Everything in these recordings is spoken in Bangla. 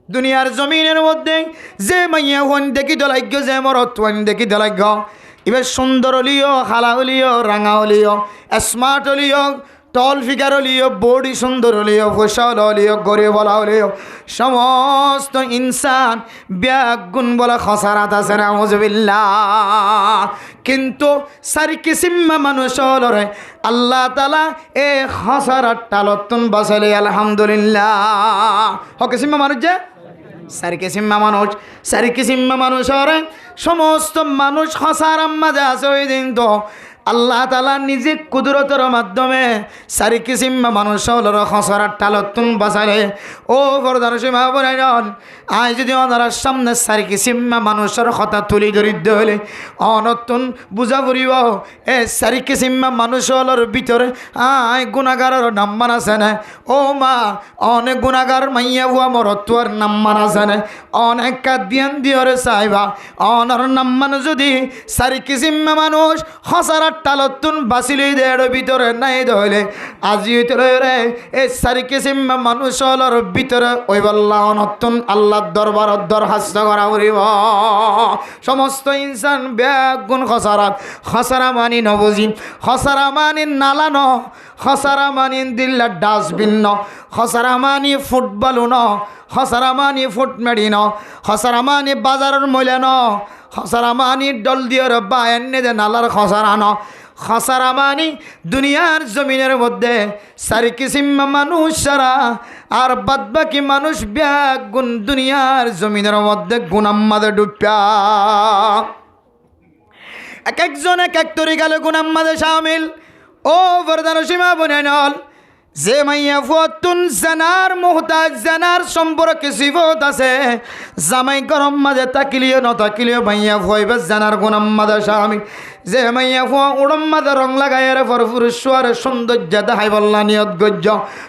দুনিয়ার জমিনের মধ্যে যে মাইয়া হন দেখি দলাগ্য যে মরত হন দেখি দলাগ্য এবার সুন্দর হলিও হালা হলিও রাঙা হলিও স্মার্ট হলিও টল ফিগার হলিও বডি সুন্দর হলিও ফসল হলিও গরিব বলা হলিও সমস্ত ইনসান ব্যাগুণ বলা খসারাত আছে নাউজুবিল্লাহ। কিন্তু সারি কিসিম্মা মানুষ হলরে আল্লাহ তালা এ খসারাত টালতুন বাসালে আলহামদুলিল্লাহ। কিসিম্মা মানুষ যে সারি কিসিম্মা মানুষ হরে সমস্ত মানুষ খসারাম মাঝে আছে ওই দিন তো আল্লাহ তালা নিজে কুদরতের মাধ্যমে সারি কিসিম্মা মানুষ হলর খসরার টালতুন বাসালে। ও বরদার সীমা বনাই আজ যদি ওনার সামনে সারি কিসিম্মা মানুষের কথা তুলি দরিদ্র হলে অনতুন বুঝা পড়িব এ সারি কিসিম্মা মানুষ হলর ভিতরে আয় গুণাগারের নাম্বার আছে না। ও মা অনেক গুণাগার মাইয়া বুয়া মরতুয়ার নাম্বার আছে না। অনেক কাদিয়ান দিয়রে চাইবা অনর নাম্মান যদি সারি কিসিম্মা মানুষ খসরার টালতুন বাসিলি দেড় ভিতরে নাই ধরলে আজি রে এ সারি কিসিম্মা মানুষ হলর ভিতরে ওই বল্লা অনতুন আল্লাহ দরবার দরখাস্ত করা উড়িব। সমস্ত ইনসান ব্যাগুণ খসারা মানি নবজি খসারা মানি নালান খসারা মানি দিল্লা ডাস্টবিন ন খসারা মানি ফুটবল ন খসারা মানি ফুটমেডি ন খসারা মানি বাজারের মূল্য ন খসারা মানি ডল দিয়র বা এনে যে নালার খসারা ন খসারা মানি দুনিয়ার জমিনের মধ্যে সারি কিসিম্মা মানুষ সারা আর বাদ বাকি মানুষ ব্যাগুণ দুনিয়ার জমিনের মধ্যে গুনাম্মাদে ডুবা এক একজন এক এক তরিকালে গুনাম্মাদে শামিল। ও বরদার সীমা বনে নল যে মাইয়া ফুয়াতুন জানার মুহতাজ জানার সম্পর্কে সিফত আছে জামাই গরম মাঝে তাকিলিও ন তাকিলিও মাইয়া ফুয়াইবে জানার গুনাম্মাদে শামিল। যে মাইয়া ফুয়া উড়ম মাঝে রং লাগাইয়ারে ফরফুরুয়ার সৌন্দর্য দেখাই বললা নিয়ত গজ্য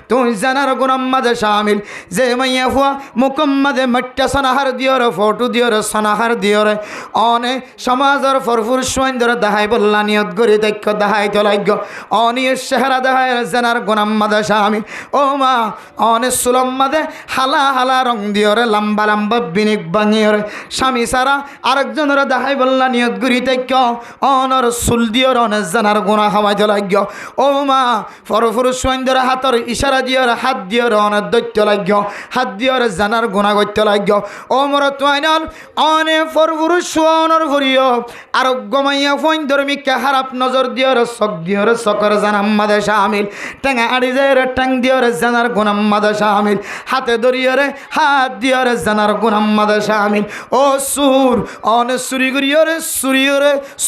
তুই জানার গুনাম্মাদে শামিল। যে মাইয়া ফুয়া মুকম মাঝে মট্টা সনাহার দিয়রে ফটো দিয়রে সনাহার দিয়রে অনে সমাজের ফরফুরুয়ান ধরে দেখাই বললা নিয়ত গরি তৈক্য দেখাই তলাগ্য অনিয়ে চেহারা দেখায় জানার গুনাম্মাদে শামিল। ও মা অনে সুলম মাঝে হালা হালা রং দিয়রে লম্বা লম্বা বিনিক বাঙিয়রে স্বামী সারা আরেকজনের দেখাই বললা নিয়ত গরি তৈক্য অনর সুল দিয়র অনে জানার গুণা খাওয়াইতে লাগ্য। ও মা ফরফুরুয়ান ধরে হাতর ইশারা দিয়রে হাত দিয়রে অনে দৈত্য লাগ্য হাত দিয়রে জানার গুণা করতে লাগ্য। ও মর তোয়াইনল অনে ফরফুরুয়ানর ভরিও আরোগ্য মাইয়া ফোন ধর্মিককে হারাপ নজর দিয়রে চক দিয়রে চকর জানাম্মাদে শামিল। টেঙা আড়ি যায় টাং দিয়রে জানার গুনাম্মাদে শামিল। হাতে ধরিয়রে হাত দিয়রে জানার গুনাম্মাদে শামিল। ও সুর অনে সুরি করিয়রে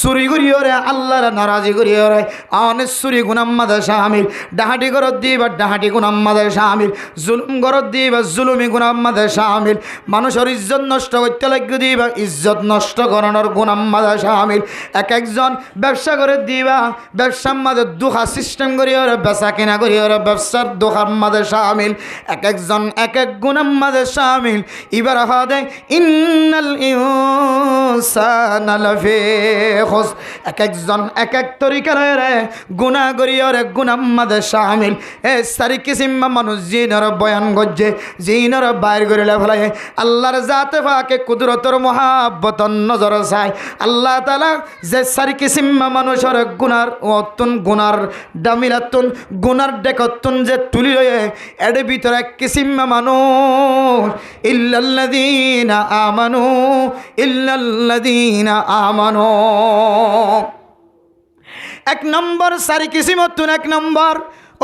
সুরি করিয়রে আল্লাহর নারাজি করিয়রে অনে সুরি গুনাম্মাদে শামিল। ডাহাটি গরত দিবা ডাহাটি গুনাম্মাদে শামিল। জুলুম গরত দিবা জুলুমি গুনাম্মাদে শামিল। মানুষের ইজ্জত নষ্ট করতে লাগবে দিবা ইজ্জত নষ্ট করানোর গুনাম্মাদে শামিল। এক একজন ব্যবসা করে দিবা ব্যবসার মাঝে দুঃখা সিস্টেম করিয়রে বেচা কিনা করিয়রে ব্যবসার দোকান মাঝে শামিল। এক একজন এক এক গুনাম মাঝে শামিল। এবার হাদে ইন্নাল ইনসানা লাফি খুস এক একজন এক এক তরিকার গুনাহ করিয়রে গুনাম মাঝে শামিল। এ সারি কিসিম্মা মানুষ জিনর বয়ান গজ্জে জিনর বাইর করিলে ফেলায় আল্লাহর জাতে পাকে কুদরতর মহাব্বতন নজর চায় আল্লাহ তাআলা যে সারি কিসিম্মা মানুষের গুনার অতুন গুনার ডামিলাতুন গুনার ডেকতুন যে তুলি লয়ে এর ভিতরে এক কিসিম্মা মানুষ ইল্লাল্লাযীনা আমানু এক নম্বর সারি কিসিমতুন এক নম্বর।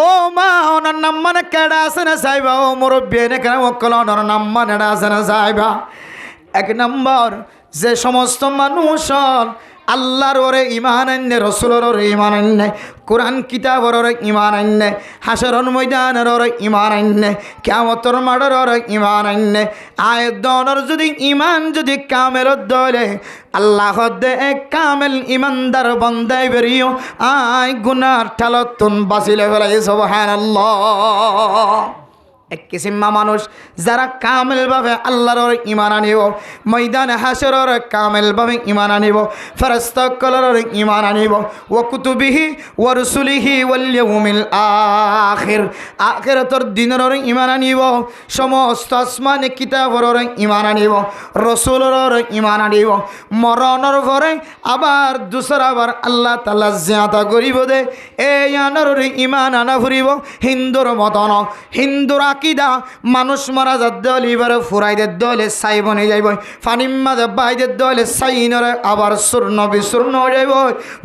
ও মা ওনার নাম মানে কেডা আছে না চাইবা ও মুরব্বী এনে কেন অকল ওনার নাম মানে আছে না চাইবা। এক নম্বর যে সমস্ত মানুষ আল্লাহর ওরে ইমান আননে রসুলের ওরে ইমান আননে কোরআন কিতাবর ওরে ইমান আননে হাসরের ময়দানের ওরে ইমান আননে কিয়ামতের মাঠের ওরে ইমান আননে আয়াতর যদি ইমান যদি কামেল দলে আল্লাহ দে এক কামেল ইমানদার বান্দাই বেরিও আয় গুনার ঠালতুন বাঁচিলে ফেলাই সুবহানাল্লাহ। এক কিসিমা মানুষ যারা কামেলভাবে আল্লাহর ঈমান আনিব, ময়দানে হাশরের কামেলভাবে ঈমান আনিব, ফেরেশতাসকলের ঈমান আনিব, ওয়া কুতুবিহি ওয়া রুসুলিহি ওয়াল ইয়াউমিল আখির, আখিরাতের দিনের ঈমান আনিব, সমস্ত আসমানি কিতাবের ঈমান আনিব, রসুলের ঈমান আনিব। মরণের পরে আবার দুসরাবার আল্লাহ তাআলা জিয়াদা করিব দে এই আনার ঈমান আনা ফুরিব। হিন্দুর মতন হিন্দুর আকিদা মানুষ মারা যার দল এবারে ফুরাইদের দলে চাই বনে যাইব, ফানিম্মাদে বাইদের দলে চাইনরে আবার চূর্ণ বিচূর্ণ হয়ে যাইব।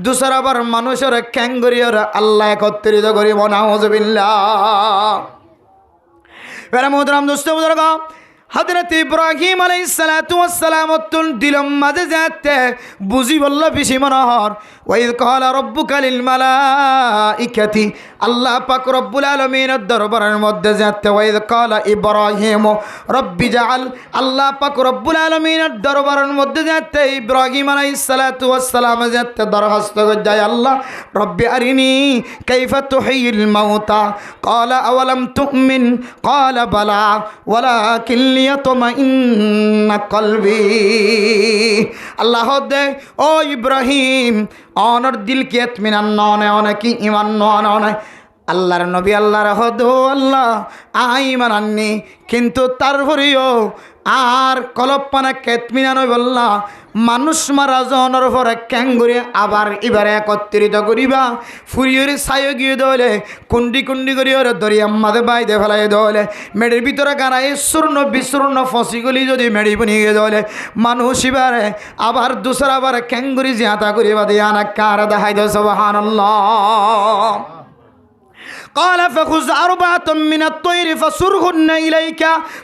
দুসরাবার মানুষের ক্যাঙ্গরিয়র আল্লাহ একত্রিত করিব। নাউযুবিল্লাহ। মেরা মোহতারাম দোস্ত বুজুর্গ, হযরত ইব্রাহিম আলাইহিস সালাতু ওয়াস সালাম তুন দিলম মাঝে যাতে বুঝি বলল বেশি মনোহর। ওয়াইদ ক্বালা রাব্বুকা লিল মালাইকাতি, আল্লাহ পাক রব্বুল আলামিনের দরবারের মধ্যে যাতে ওয়াইদ ক্বালা ইব্রাহিম রব্বি জাআল, আল্লাহ পাক রব্বুল আলামিনের দরবারের মধ্যে যাতে ইব্রাহিম আলাইহিস সালাতু ওয়াস সালাম যাতে দরখাস্ত করে যায়, আল্লাহ রব্বি আরিনি কাইফা তুহিয়িল মাউতা, ক্বালা আওয়ালাম তুমিন, ক্বালা বালা ওয়ালাকিন লিয়াতমাইন্না কলবি। আল্লাহ দে ও ইব্রাহিম অনর দিল কে ইতমিনান ননে অনেকি ইমান ননে। আল্লাহর নবী আল্লাহর হদ আল্লাহ আইমান আননি, কিন্তু তারপরেও আর কলপানা কেতমিনা নয় বললা মানুষ মারা জনের পরে ক্যাঙ্গুরি আবার এবারে একত্রিত করিবা ফুরিয়রে ছায় গিয়ে দলে কুন্ডি কুন্ডি করি ওরে দরিয়াম মাঝে বাইদে ফেলাই দলে মেডির ভিতরে গাড়াই চূর্ণ বিচূর্ণ ফসিগুলি যদি মেডি বনি গিয়ে দলে মানুষ এবারে আবার দুসরাবার ক্যাঙ্গুরি জিয়াতা করিবা দিয়া না কার দেখাই দো সুবহানাল্লাহ। قال فخذ أربعة من الطير فصرهن إليك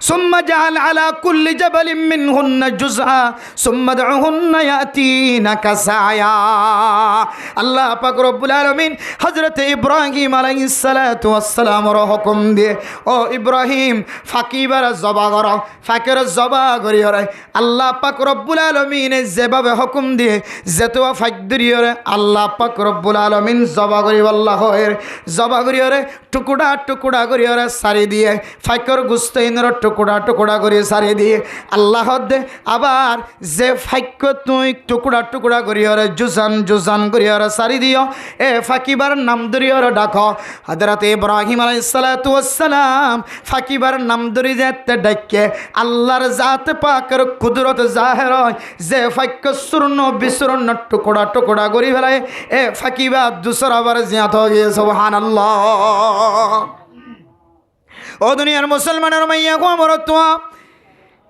ثم اجعل على كل جبل منهن جزءا ثم ادعهن يأتينك سعيا। আল্লাহ পাক রব্বুল আলামিন হযরত ইব্রাহিম আলাইহিস সালাতু ওয়াস সালামের হুকুম দিয়ে ও ইব্রাহিম ফাকিবার জবা কর, ফাকির জবা করিয়রে আল্লাহ পাক রব্বুল আলামিন যেভাবে হুকুম দিয়ে যেতোয়া ফাকদরিয়রে আল্লাহ পাক রব্বুল আলামিন জবা করিব। আল্লাহ এর জবা করিয়রে টুকুড়া টুকুড়া করিয়ে সারি দিয়ে ফাইকর গুস্তাইনের টুকুড়া টুকুড়া করিয়ে সারি দিয়ে আল্লাহ দে আবার যে ফাইক তুই টুকুড়া টুকুড়া করিয়ে জুজান জুজান করিয়ে সারি দিও এ ফাকিবার নাম ধরিয়ে ডাক। হযরত ইব্রাহিম আলাইহিস সালাতু ওয়াস সালাম ফাকিবার নাম ধরি যেতে ডাকে আল্লাহর জাত পাকের কুদরত জাহের হয় যে ফাইক চূর্ণ বিচূর্ণ টুকুড়া টুকুড়া করি ফেলায় এ ফাকিবা দুসরাবার জিয়াত হয়ে গিয়ে সুবহানাল্লাহ। ও দুনিয়ার মুসলমানের মাইয়া গো মরতুয়া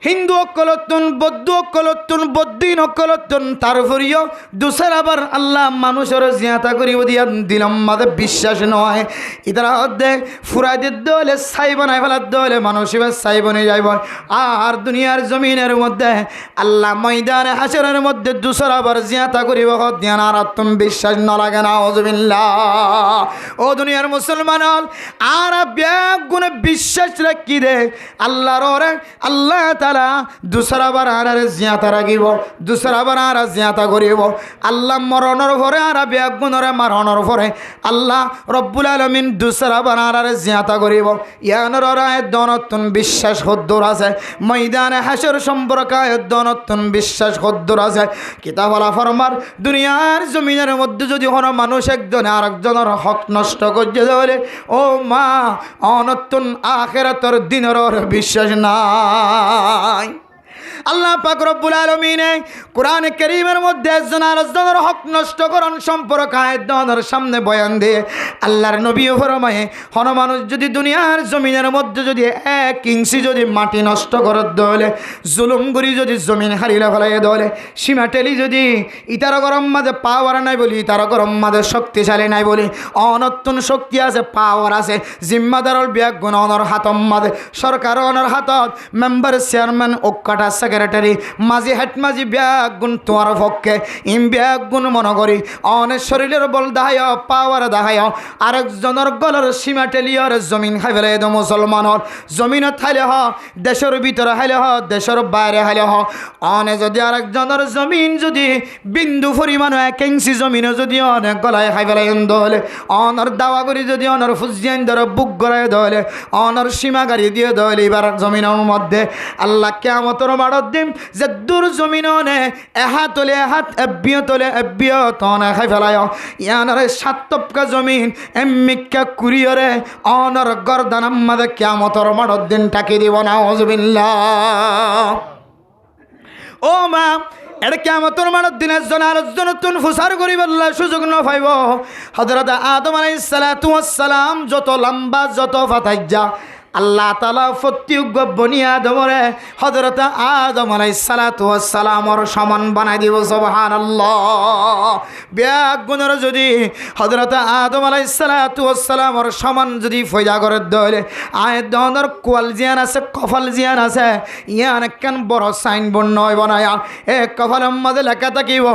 হিন্দু অকলতুন বৌদ্ধ অকলতুন বৌদ্ধিন অকলতুন তারপরেও দুসরাবার আল্লাহ মানুষের জিয়াতা করিব দিয়া দিলাম মাঝে বিশ্বাস নয় ইতারা হদ্দে ফুরাইদের দলে ছাই বানাই ফেলার দলে মানুষ এবার ছাই বনে যাইব। আর দুনিয়ার জমিনের মধ্যে আল্লাহ ময়দানে হাসরের মধ্যে দুসরাবার জিয়াতা করিব ধ্যান আর তুমি বিশ্বাস ন লাগে না আউযুবিল্লাহ। ও দুনিয়ার মুসলমান আর ব্যাগ গুণে বিশ্বাস রাখি দে আল্লাহর ওরে আল্লাহ দুসরাবার আর জিয়াতা রাখিব দুসরাবার আর জিয়াতা করিব। আল্লাহ মরণের পরে আর বেগুণরে মারণের পরে আল্লাহ রব্বুল আলামিন দুসরাবার আর জিয়াতা করিব। ইয়ানোর দনতুন বিশ্বাস হদ্দুর আছে ময়দানে হাসর সম্পর্কে দনতুন বিশ্বাস হদ্দুর আছে। কিতাব আলা ফরমার দুনিয়ার জমিনের মধ্যে যদি কোনো মানুষ একজনে আরেকজনের হক নষ্ট করতে দেবে ও মা অনতুন আখিরাতের দিনের বিশ্বাস নাই। আল্লাহ পাক রব্বুল আলামিন কোরআন কারীমের মধ্যে একজন আরেকজনের হক নষ্ট করন সম্পর্কে আয়াতের সামনে বয়ান দিয়ে আল্লাহর নবী ফরমায়ে কোন মানুষ যদি দুনিয়ার জমিনের মধ্যে যদি 1 ইঞ্চি যদি মাটি নষ্ট করে দলে জুলুম করি যদি জমিন হারিয়ে ফেলাই দলে সীমা টেলি যদি ইতার গরম মাঝে পাওয়ার নাই বলি তার গরম মাঝে শক্তিশালী নাই বলি অনতুন শক্তি আছে পাওয়ার আছে জিম্মাদারর ব্যাগ গুণর হাতম মাঝে সরকার অনর হাতত মেম্বার চেয়ারম্যান ওকাটা সেক্রেটারি সেক্রেটারি মাঝি হেড মাঝি ব্যাগ গুণ তোমার পক্ষে ব্যাগ গুণ মনে করি অনেক শরীরের বল দাহায় পাওয়ার দাহায় আরেকজনের গলার সীমা টেলিয়র জমিন খাই ফেলে তো মুসলমানের জমিনত হাইলে হ দেশের ভিতরে হাইলে হ দেশের বাইরে হাইলে হ অনে যদি আরেকজনের জমিন যদি বিন্দু পরিমাণ 1 ইঞ্চি জমিনও যদি অনেক গলায় খাই ফেলে দলে অনর দাওয়া করি যদি অনর ফুজিয়ান ধরে বুক গড়ায় দলে অনর সীমা গাড়ি দিয়ে দলে এবার জমিনের মধ্যে আল্লাহ কিয়ামতের মাড়ত দিম যে দূর জমিন অনে এহাত তোলে এহাত এবিয় তোলে এবিয় তনে খাই ফেলায় ইয়ানরে 7 তপকা জমিন এমিকা কুরিয়রে অনর গর্দান আমাদের কিয়ামতের মাড়ত দিন টাকি দিব না আউযুবিল্লাহ ও মা এটা কিয়ামতের মানত দিনের জন্য আলোচনাতুন ফুসার করি বললা সুযোগ ন পাইব হযরত আদম আলাইহিস সালাতু ওয়াস সালাম যত লম্বা যত ফাতাইজা আল্লাহ তাআলা প্রত্যেক বনি আদমরে হযরত আদম আলাইহিস সালাতু ওয়াস সালামর সমান বানাই দিব সুবহানাল্লাহ ব্যাগ গুণর যদি হযরত আদম আলাইহিস সালাতু ওয়াস সালামর সমান যদি ফয়দা করে দলে আয় দনর কোয়াল জিয়ান আছে কফল জিয়ান আছে ইয়ান কেন বড় সাইনবোর্ড নয় বানায়া এ কফলের মধ্যে লেখা থাকিব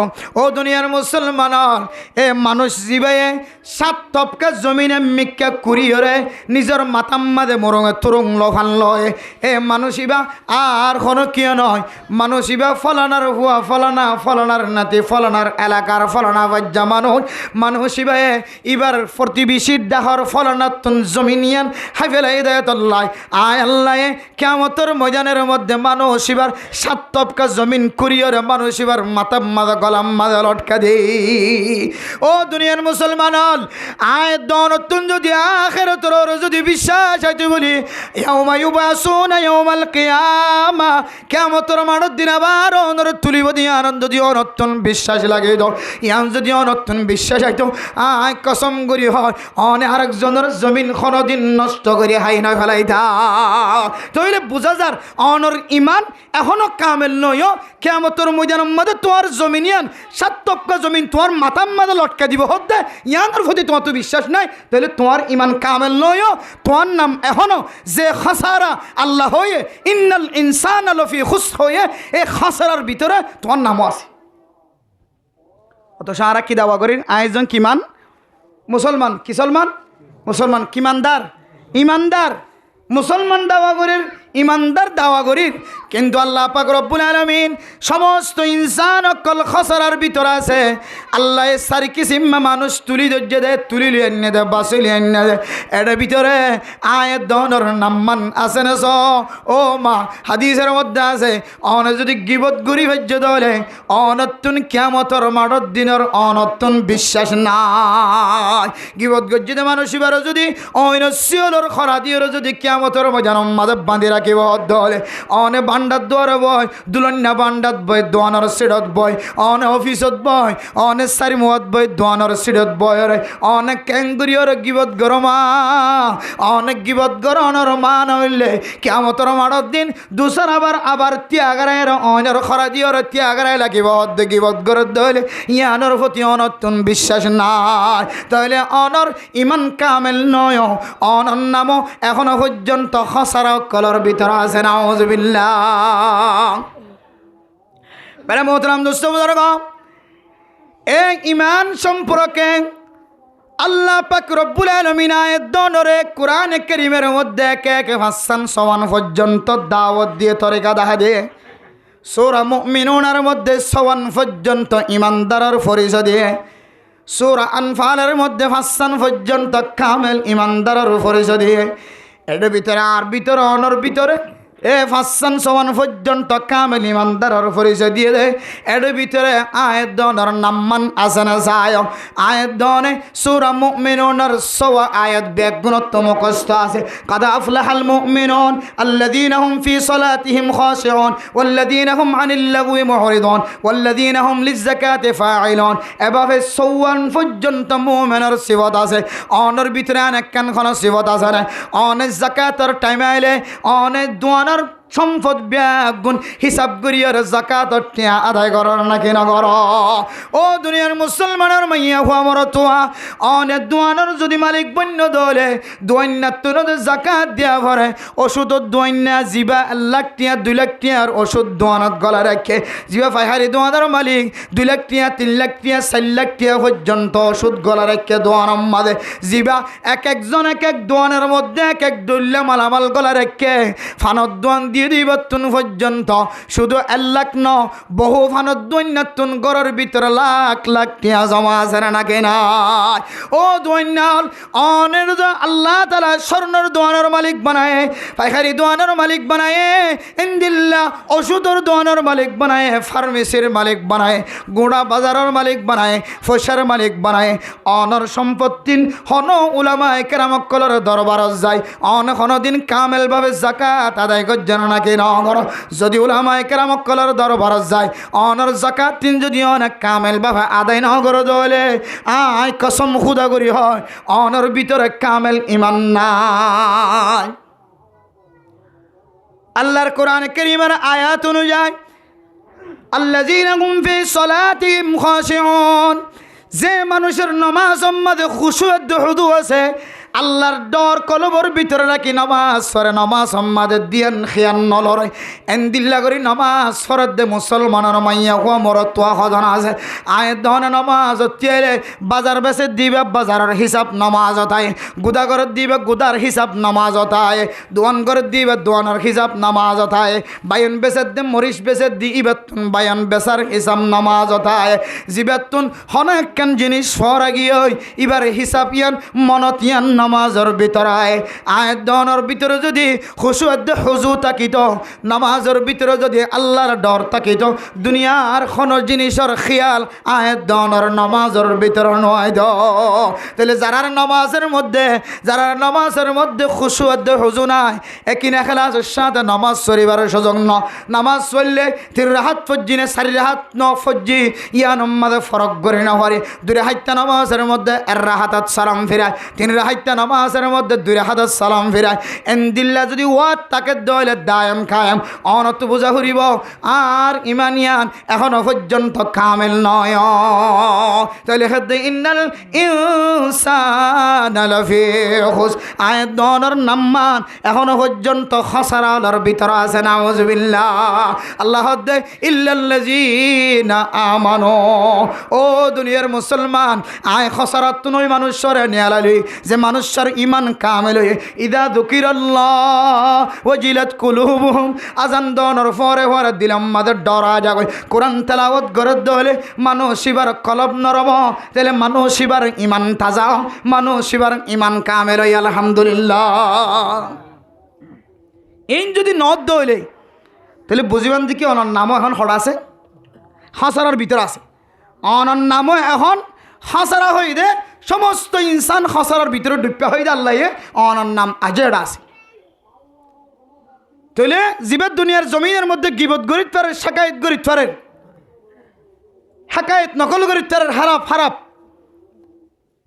ও দুনিয়ার মুসলমান এ মানুষ জীবে 7 তপকা জমিনে মিক্কা কুরিয়রে নিজের মাতাম মাঝে মরং তুরুং লফান লয় এ মানুষিবা আর কোনো কিয় নয় মানুষিবা ফলানার হুয়া ফলানা ফলানার নাতি ফলানার এলাকার ফলানা বাজ্যা মানুষিবা এবার প্রতিবেশীর ডাহর ফলানাতুন জমিনিয়ান হাইফেলাই দেয়তল্লাহ আয় আল্লাহ কিয়ামতের ময়দানের মধ্যে মানুষিবার 7 তপকা জমিন কুরিয়রে মানুষিবার মাতাম মাদা গলাম মাদা লটকা দে ও দুনিয়ার মুসলমান আয় দনতুন যদি আখিরাতের যদি বিশ্বাস হইতে বলি ইয়াউমা ইউবাসুনা ইয়াউমাল কিয়ামা কিয়ামতের মানত দিন আবার অনর তুলিব দিয়ে আনন্দ দিয়ে অনতুন বিশ্বাস লাগে দাও ইয়াম যদি অনতুন বিশ্বাস হইতো আয় কসম করি হয় অনে আরেকজনের জমিন কোনদিন নষ্ট করে হাই নয় ফেলাইতা তাইলে বুঝা যার অনর ইমান এখনো কামেল নয় কিয়ামতের ময়দানের মধ্যে তোমার জমিনিয়ান 7 তপকা জমিন তোমার মাথার মাঝে লটকা দিব হতে ইয়ানোর প্রতি তোমার তো বিশ্বাস নাই তাহলে তোমার ইমান কামেল নয় তোমার নাম এখনো যে খাসারা আল্লাহ হয়ে ইন্নাল ইনসানা লফি খুসর হয়ে এই খাসারার ভিতরে তোমার নামও আছে অত সারা কি দাওয়া করেন আয়োজন কিমান মুসলমান কিসলমান মুসলমান কিমানদার ইমানদার মুসলমান দাওয়া করেন ইমানদার দাওয়া করির কিন্তু আল্লাহ পাক রব্বুল আলামিন সমস্ত ইনসান অকল খসরার ভিতর আছে আল্লাহ সারি কিসিম মানুষ তুলি ধৈর্য দেয় তুলি লিয়ে দে বাসি লিয়ে দে এর ভিতরে আয়াত দনর নাম্মান আছে না ও মা হাদিসের মধ্যে আছে অন যদি গিবত গুরি ভজ্য দলে অনতুন কিয়ামতের মাঠের দিনের অনতুন বিশ্বাস নাই গিবত গজ্জিতে মানুষ এবার যদি অন্য শিওলর খরা দিয়ে যদি কিয়ামতের ময়দান মাঝে বাঁধি রাখিব দলে অনে বান্ডার দুয়ারে বয় দুলন্যা বান্ডাত বয় দোয়ানোর সিডত বয় অনে অফিসত বয় অনে সারিমুয়াত বয় দোয়ানোর সিডত বয় রে অনেক ক্যাঙ্গুরিয়র গিবত গরমা অনেক গিবত গরণর মান হইলে কিয়ামতের মাঠের দিন দুসর আবার ত্যাগারের অনের খরা দিয়র ত্যাগারে লাগিব গিবত গরত দলে ইয়ানোর প্রতি অনতুন বিশ্বাস নাই তাহলে অনর ইমান কামেল নয় অনর নামও এখনো পর্যন্ত খসারা কলর ভিতরে আছে নাউযুবিল্লাহ বেলা মোহতারাম দোস্ত বুজুর্গ এই ঈমান সম্পর্কে আল্লাহ পাক রব্বুল আলামিন আয়াত দনরে কোরআন কারীমের মধ্যে এক ভাষণ সমান পর্যন্ত দাওয়াত দিয়ে তরিকা দেখা দিয়ে সূরা মুমিনুনের মধ্যে সমান পর্যন্ত ঈমানদারের পরিচয় দিয়ে সূরা আনফালের মধ্যে ভাষণ পর্যন্ত কামেল ঈমানদারের পরিচয় দিয়ে এর ভিতরে আর ভিতরে অনর ভিতরে এ ফাঁসান সমান পর্যন্ত কামেল ইমানদারের পরিচয় দিয়ে দেয় এর ভিতরে আয়াত দনের নাম্মান আছে না যায় আয়াত দনে সূরা মুমিনুনের 100 আয়াত বেগুণত্ব মুখস্থ আছে কাদ আফলাহাল মুমিনুন আল্লাযীনা হুম ফি সালাতিহিম খাশিউন ওয়াল্লাযীনা হুম আনিল লাগওয়ি মুরিদুন ওয়াল্লাযীনা হুম লিয-যাকাতি ফাঈলুন এভাবে 54 পর্যন্ত মুমিনের সিফাত আছে অনর ভিতরে অনেক কান সিফাত আছে না অনেক যাকাতের টাইম আইলে অনেক দোয়া সম্পদ ব্যাগুণ হিসাব করিয়ার জাকাত আদায় করার নাকি নগর। ও দুনিয়ার মুসলমানের মাইয়া হুয়া মর তোয়া অনেক দোয়ানোর যদি মালিক বন্য দলে দোয়ান্না তোর জাকাত দেওয়া ভরে ওষুধ দোয়ান্না জিবা 1 লাখ টিয়া 2 লাখ টিয়ার ওষুধ দোয়ানত গলা রাখে জিবা ফাইহারি দোয়ানোর মালিক 2 লাখ টিয়া 3 লাখ টিয়া 4 লাখ টিয়া পর্যন্ত ওষুধ গলা রাখে দোয়ানোর মাঝে জিবা এক একজন এক এক দোয়ানের মধ্যে এক এক দল্লা মালামাল গলা রেখে ফানত দোয়ান দিয়ে দিবতুন পর্যন্ত শুধু 1 লাখ ন বহু ফানত দৈন্যাতুন গড়ের ভিতরে লাখ লাখ টিয়া জমা আছে না কেনা। ও দৈন্যাল অনের আল্লাহ তাআলা স্বর্ণের দোয়ানের মালিক বানায়, পাইকারি দোয়ানের মালিক বানায়, ইন্দিল্লা ওষুধের দোয়ানের মালিক বানায়, ফার্মেসির মালিক বানায়, গোড়া বাজারের মালিক বানায়, ফসার মালিক বানায়। অনর সম্পত্তিন হন উলামায়ে কেরামকলের দরবারত যায় অন দিন কামেলভাবে জাকাত আদায় করছেন নাকি নগর। যদি উলামায়ে কেরামকলের দরবারত যায় অনর জাকাত তিন যদি অনেক কামেলভাবে আদায় নগর দলে আয় কসম খুদা করি হয় অনর ভিতরে কামেল ইমান নাই। আল্লাহর কোরআন কারীমের আয়াত অনুযায়ী আল্লাযীনা হুম ফি সলাতিহিম খাশিউন, যে মানুষের নামাজ মধ্যে খুশু হুদু আছে আল্লাহর ডর কলবর ভিতরে রাখি নামাজ পড়ে নামাজ আমাদের দিয়ান খেয়ান নলরে এন্দিল্লা করি নামাজ ফরত দে মুসলমানের মাইয়া হুয়া মরতুয়া হজন আছে আয় দহনে নামাজ তিয়েলে বাজার বেসে দিবে বাজারের হিসাব নামাজ তাই গুদা করে দিবে গুদার হিসাব নামাজ তাই দোয়ান করে দিবে দোয়ানের হিসাব নামাজ তাই বায়ন বেসে দে মরিচ বেসে দি ইবেতুন বায়ন বেসার হিসাব নামাজ তাই জিবেতুন হনেক কেন জিনিস ফরা গিয়ে এবার হিসাব ইয়ান মনত ইয়ান নামাজের ভিতরে আয় দনের ভিতরে যদি খুশু হুজু থাকিত নামাজের ভিতরে যদি আল্লাহর ডর থাকিত দুনিয়ার কোনো জিনিসের খেয়াল আয় দনের নামাজের ভিতরে নয় দ। তাহলে যারার নামাজের মধ্যে খুশু হুজু নাই একিনা খেলার সাথে নামাজ চলিবার সুযোগ ন। নামাজ চললে 3 রাহাত ফজ্জি নে 4 রাহাত ন ফজ্জি ইয়ান মাঝে ফরক করে না পারে। 2 রাহাত নামাজের মধ্যে 1 রাহাত সালাম ফিরায়, 3 রাহাত নামাজের মধ্যে 2 রাহাত সালাম ফিরায়। এন্দিল্লা যদি ওয়াত তাকে দলে দায়াম খায়াম অনত বোঝা করিব আর ইমানিয়ান এখনো পর্যন্ত কামেল নয়। তাহলে হেদে ইন্নাল ইনসানা লাফি খুস আয় দনের নাম্মান এখনো পর্যন্ত খসারার ভিতর আছে নাউজুবিল্লাহ। আল্লাহ দে ইল্লাল্লাযিনা আমানু, ও দুনিয়ার মুসলমান আয় খসারাত নয় মানুষরে নিয়ালালি যে মানুষের ইমান কামেল হয়ে ইদা যুকিরাল্লাহ ওয়াজিলাত কুলুবুহুম আযান দনের পরে পরে দিলাম মাদের ডরা যাবে। কোরআন তেলাওয়াত করে দলে মানুষ শিবার কলব নরম তাহলে মানুষ শিবার ইমান তাজা মানুষ শিবার ইমান কামেল হয়ে আলহামদুলিল্লাহ। এই যদি নদ দইলে তাহলে বুঝিবান যে কি অনার নামও এখন হড় আছে হাসারার ভিতর আছে অনার নামও এখন হাসারা হয়ে দে সমস্ত ইনসান খসারার ভিতরে ডুবপা হয়ে দে আল্লাহ অনার নাম আজের আছে। তাহলে জীবের দুনিয়ার জমিনের মধ্যে গিবত গরিত পারে শাকায়ত গরিত পারে হাকায়ত নকল গরিত পারে হারাপ হারাপ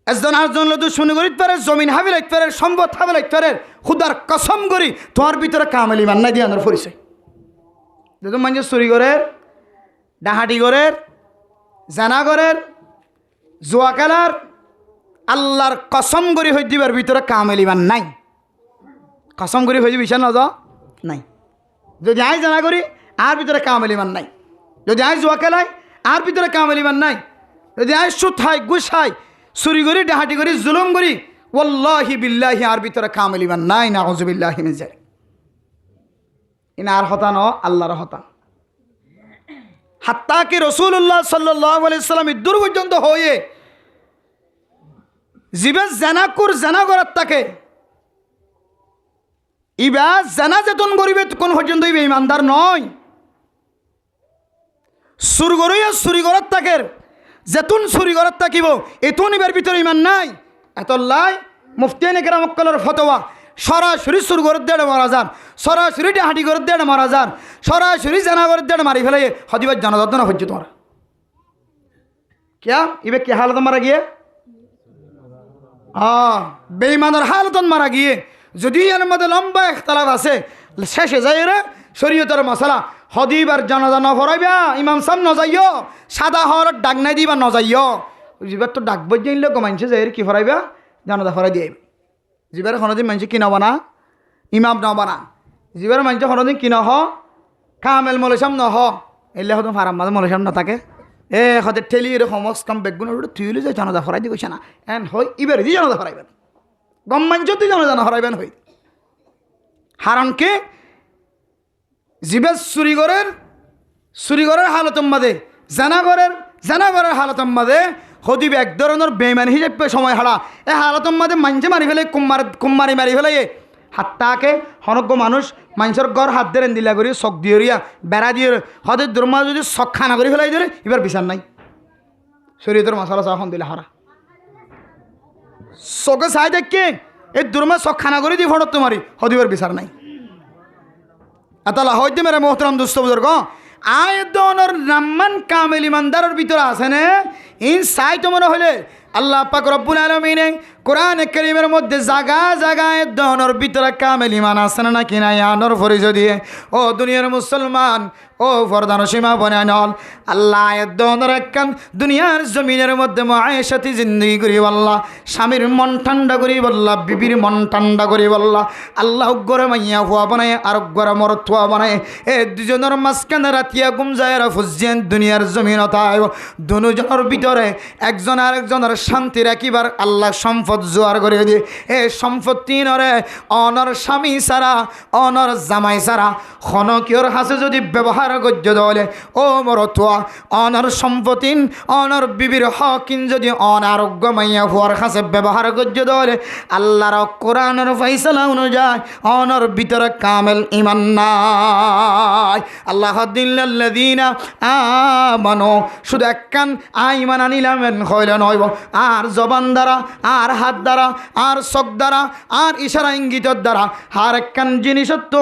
একজন আরেকজন লোক শুনে গরিত পারে জমিন হাবি লাগতে পারে সম্পদ হাবি লাগতে পারে খুদার কসম করি তোমার ভিতরে কামেল ইমান নাই দিয়ে আনার পরিচয় দেখুন মানুষ চুরি করের ডাহাটি করের জানা করের জুয়া খেলার আল্লাহর কসম করি হয়ে দিবার ভিতরে কামেল ইমান নাই। কসম করি হয়ে দিবি নজ নাই। যদি আই জানা করি আর ভিতরে কামেল ইমান নাই। যদি আই জুয়া খেলাই আর ভিতরে কামেল ইমান নাই। যদি আই সুদ খাই ঘুষ খাই চুরি করি ডাহাটি করি জুলুম করি ওয়াল্লাহি বিল্লাহি আর ভিতরে কামেল ইমান নাই। নাউজুবিল্লাহি মিন যালিক। ইনা আর হতা ন আল্লাহর হতা হাত্তা কি রাসূলুল্লাহ সাল্লাল্লাহু আলাইহি সাল্লাম দূর পর্যন্ত হয়ে জিবে জানা করার তাকে ইবা জানা যেতন করিবে কোন পর্যন্ত ইবে ইমানদার নয়। সুর করিয়া চুরি করার তাকে যেতুন চুরি করার থাকিব এতুন ইবার ভিতরে ইমান নাই। এত লাই মুফতিয়ানে কেরামকলের ফতোয়া সরাসরি সুর করে দেড় মারা যান সরাসরি ডাহাটি করে দেড় মারা যান সরাসরি জানা করে দেড় মারি ফেলে হদিবার জানাজাত না হচ্ছে তোমার क्या इबे क्या हालत मारा गया বেঈমানের হালতন মারা গিয়ে যদি এর মধ্যে লম্বা ইখতিলাফ আছে শেষে যায় রে শরীয়তের মশলা হদিবার জানাজা ন ফরাইবা ইমাম সাহেব নজাইও সাদা হওয়ার ডাক নাই দিবা নজাইও জিবার তো ডাক বজাইলে মানছে যে কি ফরাইবা জানাজা ফরাই দিয়ে জিবার কোনোদিন মানছে কি নবা না ইমাম নবা না জিবার মানছে কোনোদিন কি নহ কামেল মলেশাম নহ এলে হয়তো ফারাম মাঝে মলেশাম না থাকে হতে ঠেলি সমস কাম বেগুন তুইলে যে জানাজা ফরাই দি কৈছে না এন হই ইবার দি জানাজা ফরাইবেন গম মানছ তুই জানাজা না ফরাইবেন হই হারণ কি জিবের চুরিগরের হালতম বাদে জানাগরের হালতম বাদে হদিব এক ধরনের বেমান হিসেবে সময় হারা এই হালতম বাদে মানছে মারি ফেলে কুম্মারি মারি ফেলে হাতটাকে হনজ্ঞ মানুষ মানুষের গড় হাত ধরে দিলা করি চক দিয়ে বেড়া দিয়ে হদের দুর্মা যদি চক খানা করে ফেলাই ধরে এবার বিচার নাই শরীয়তের মশলা চাখন দিলে হারা চকে চাই দেখে এই দুর্মা চক খানা করে দিয়ে ফটো তোমারি হদিবার বিচার নাই আতালা হইতে মেরে মোহতরম দুস্থ বুজুর্গ আয়দনের নাম্মান কামেল ইমানদারের ভিতরে আছে না ইন সাই তো মনে হলে আল্লাহ পাক রব্বুল আলামিন কোরআন কারীমের মধ্যে জায়গায় দনের ভিতরে কামেল ইমান আছে না কি না আনর পরিচয় দিয়ে ও দুনিয়ার মুসলমান ও ফরদান সীমা বনানল আল্লাহ দনের একখান দুনিয়ার জমিনের মধ্যে মায়েশাতি জিন্দগি করি বললা স্বামীর মন ঠান্ডা করি বললা বিবির মন ঠান্ডা করি বললা আল্লাহ গরে মাইয়া হুয়া বানায় আর গরে মরতুয়া বানায় এ দুজনের মাঝখানে রাতিয়া গুম যায় ফুজিয়ান দুনিয়ার জমিনতায় দুজনের ভিতরে একজন আরেকজনের শান্তি রাখিবার আল্লাহ সম্পদ জোয়ার করে দিয়ে এ সম্পত্তি নরে অনর স্বামী ছাড়া অনর জামাই ছাড়া খনকিয়র হাসে যদি ব্যবহার গজ্য দলে ও মরতুয়া অনর সম্পত্তিন অনর বিবির হকিন যদি অনারোগ্য মাইয়া হওয়ার কাছে ব্যবহার গজ্য দলে আল্লাহর কোরআনের ফয়সালা অনুযায়ী অনর ভিতরে কামেল ঈমান নাই আল্লাহ দিল্লাল্লাযিনা আমানু শুধু একখান ঈমান আনিলামেন হইল নইব আর জবান দ্বারা আর হাত দ্বারা আর চোখ দ্বারা আর ইশারা ইঙ্গিতের দ্বারা আর একখান জিনিসত্ব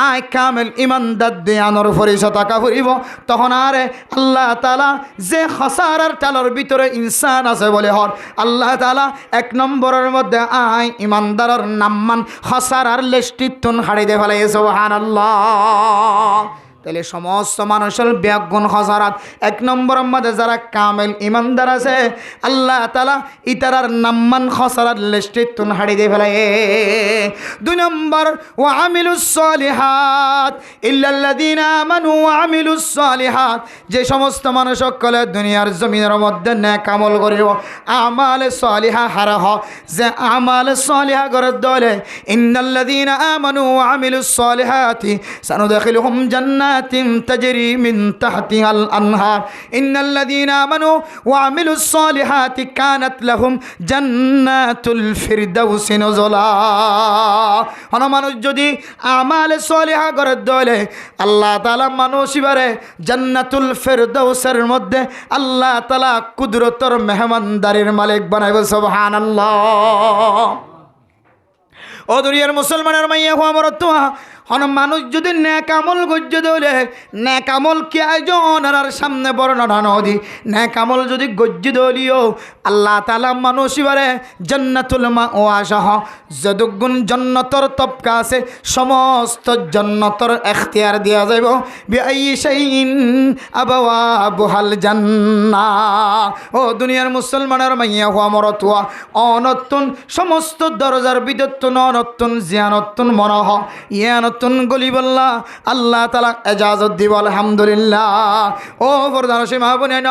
আয় কামেল ইমানদার দেয়ানোর পরিচয় টাকা ফুরিব তখন আরে আল্লাহ তাআলা যে খসারার টালার ভিতরে ইনসান আছে বলে হর আল্লাহ তাআলা এক নম্বরের মধ্যে আয় ইমানদারের নাম্মান খসারার লিস্টিতুন হাড়ি দে ফেলে সুবহানাল্লাহ তাহলে সমস্ত মানুষের ব্যাগুণ খসারাত এক নম্বরের মধ্যে যারা কামেল ইমানদার আছে আল্লাহ তাআলা ইতারার নাম্মান খসারাত লিস্টিতুন হাড়ি দে ফেলে দুই নম্বর ওয়া আমিলুস সালিহাত ইল্লাল্লাযিনা আমানু ওয়া আমিলুস সালিহাত যে সমস্ত মানুষ সকলে দুনিয়ার জমিনের মধ্যে নেক আমল করিব আমালে সালিহা হারাহ যে আমালে সালিহা করে দলে ইন্নাল্লাযিনা আমানু ওয়া আমিলুস সালিহাতি সানুদখিলুহুম জান্নাতিন তাজরি মিন তাহতিহাল আনহার ইন্নাল্লাযিনা আমানু ওয়া আমিলুস সালিহাতি কানাত লাহুম জান্নাতুল ফিরদাউসি নুজুলা হন মানুষ যদি আমালে সালিহা করে দলে আল্লাহ তাআলা মানুষ ইবারে জান্নাতুল ফিরদাউসের মধ্যে আল্লাহ তাআলা কুদরতের মেহমানদারির মালিক বানাইব সুবহানাল্লাহ ও দুনিয়ার মুসলমানের মাইয়া হওয়া মরতুয়া হন মানুষ যদি নেক আমল গজ্য দলে নেক আমল কি আয়োজন আর সামনে বর্ণনা নদী নেক আমল যদি গজ্য দলিও আল্লাহ তাআলা মানুষ ইবারে জান্নাতুল মাওয়াশাহ যদুগুণ জান্নাতর তবকা আছে সমস্ত জান্নাতর ইখতিয়ার দেয়া যাইব বিআই শাইইন আবাওয়াবুহাল জান্নাহ ও দুনিয়ার মুসলমানের মাইয়া হওয়া মরতুয়া অনতুন সমস্ত দরজার বিদত্তন অনতুন জিয়ানতুন মনহ ইয়ান তুন গলি বল্লা আল্লাহ তাআলা ইজাজত দিব আলহামদুলিল্লাহ ও ফরদান সীমা বনেন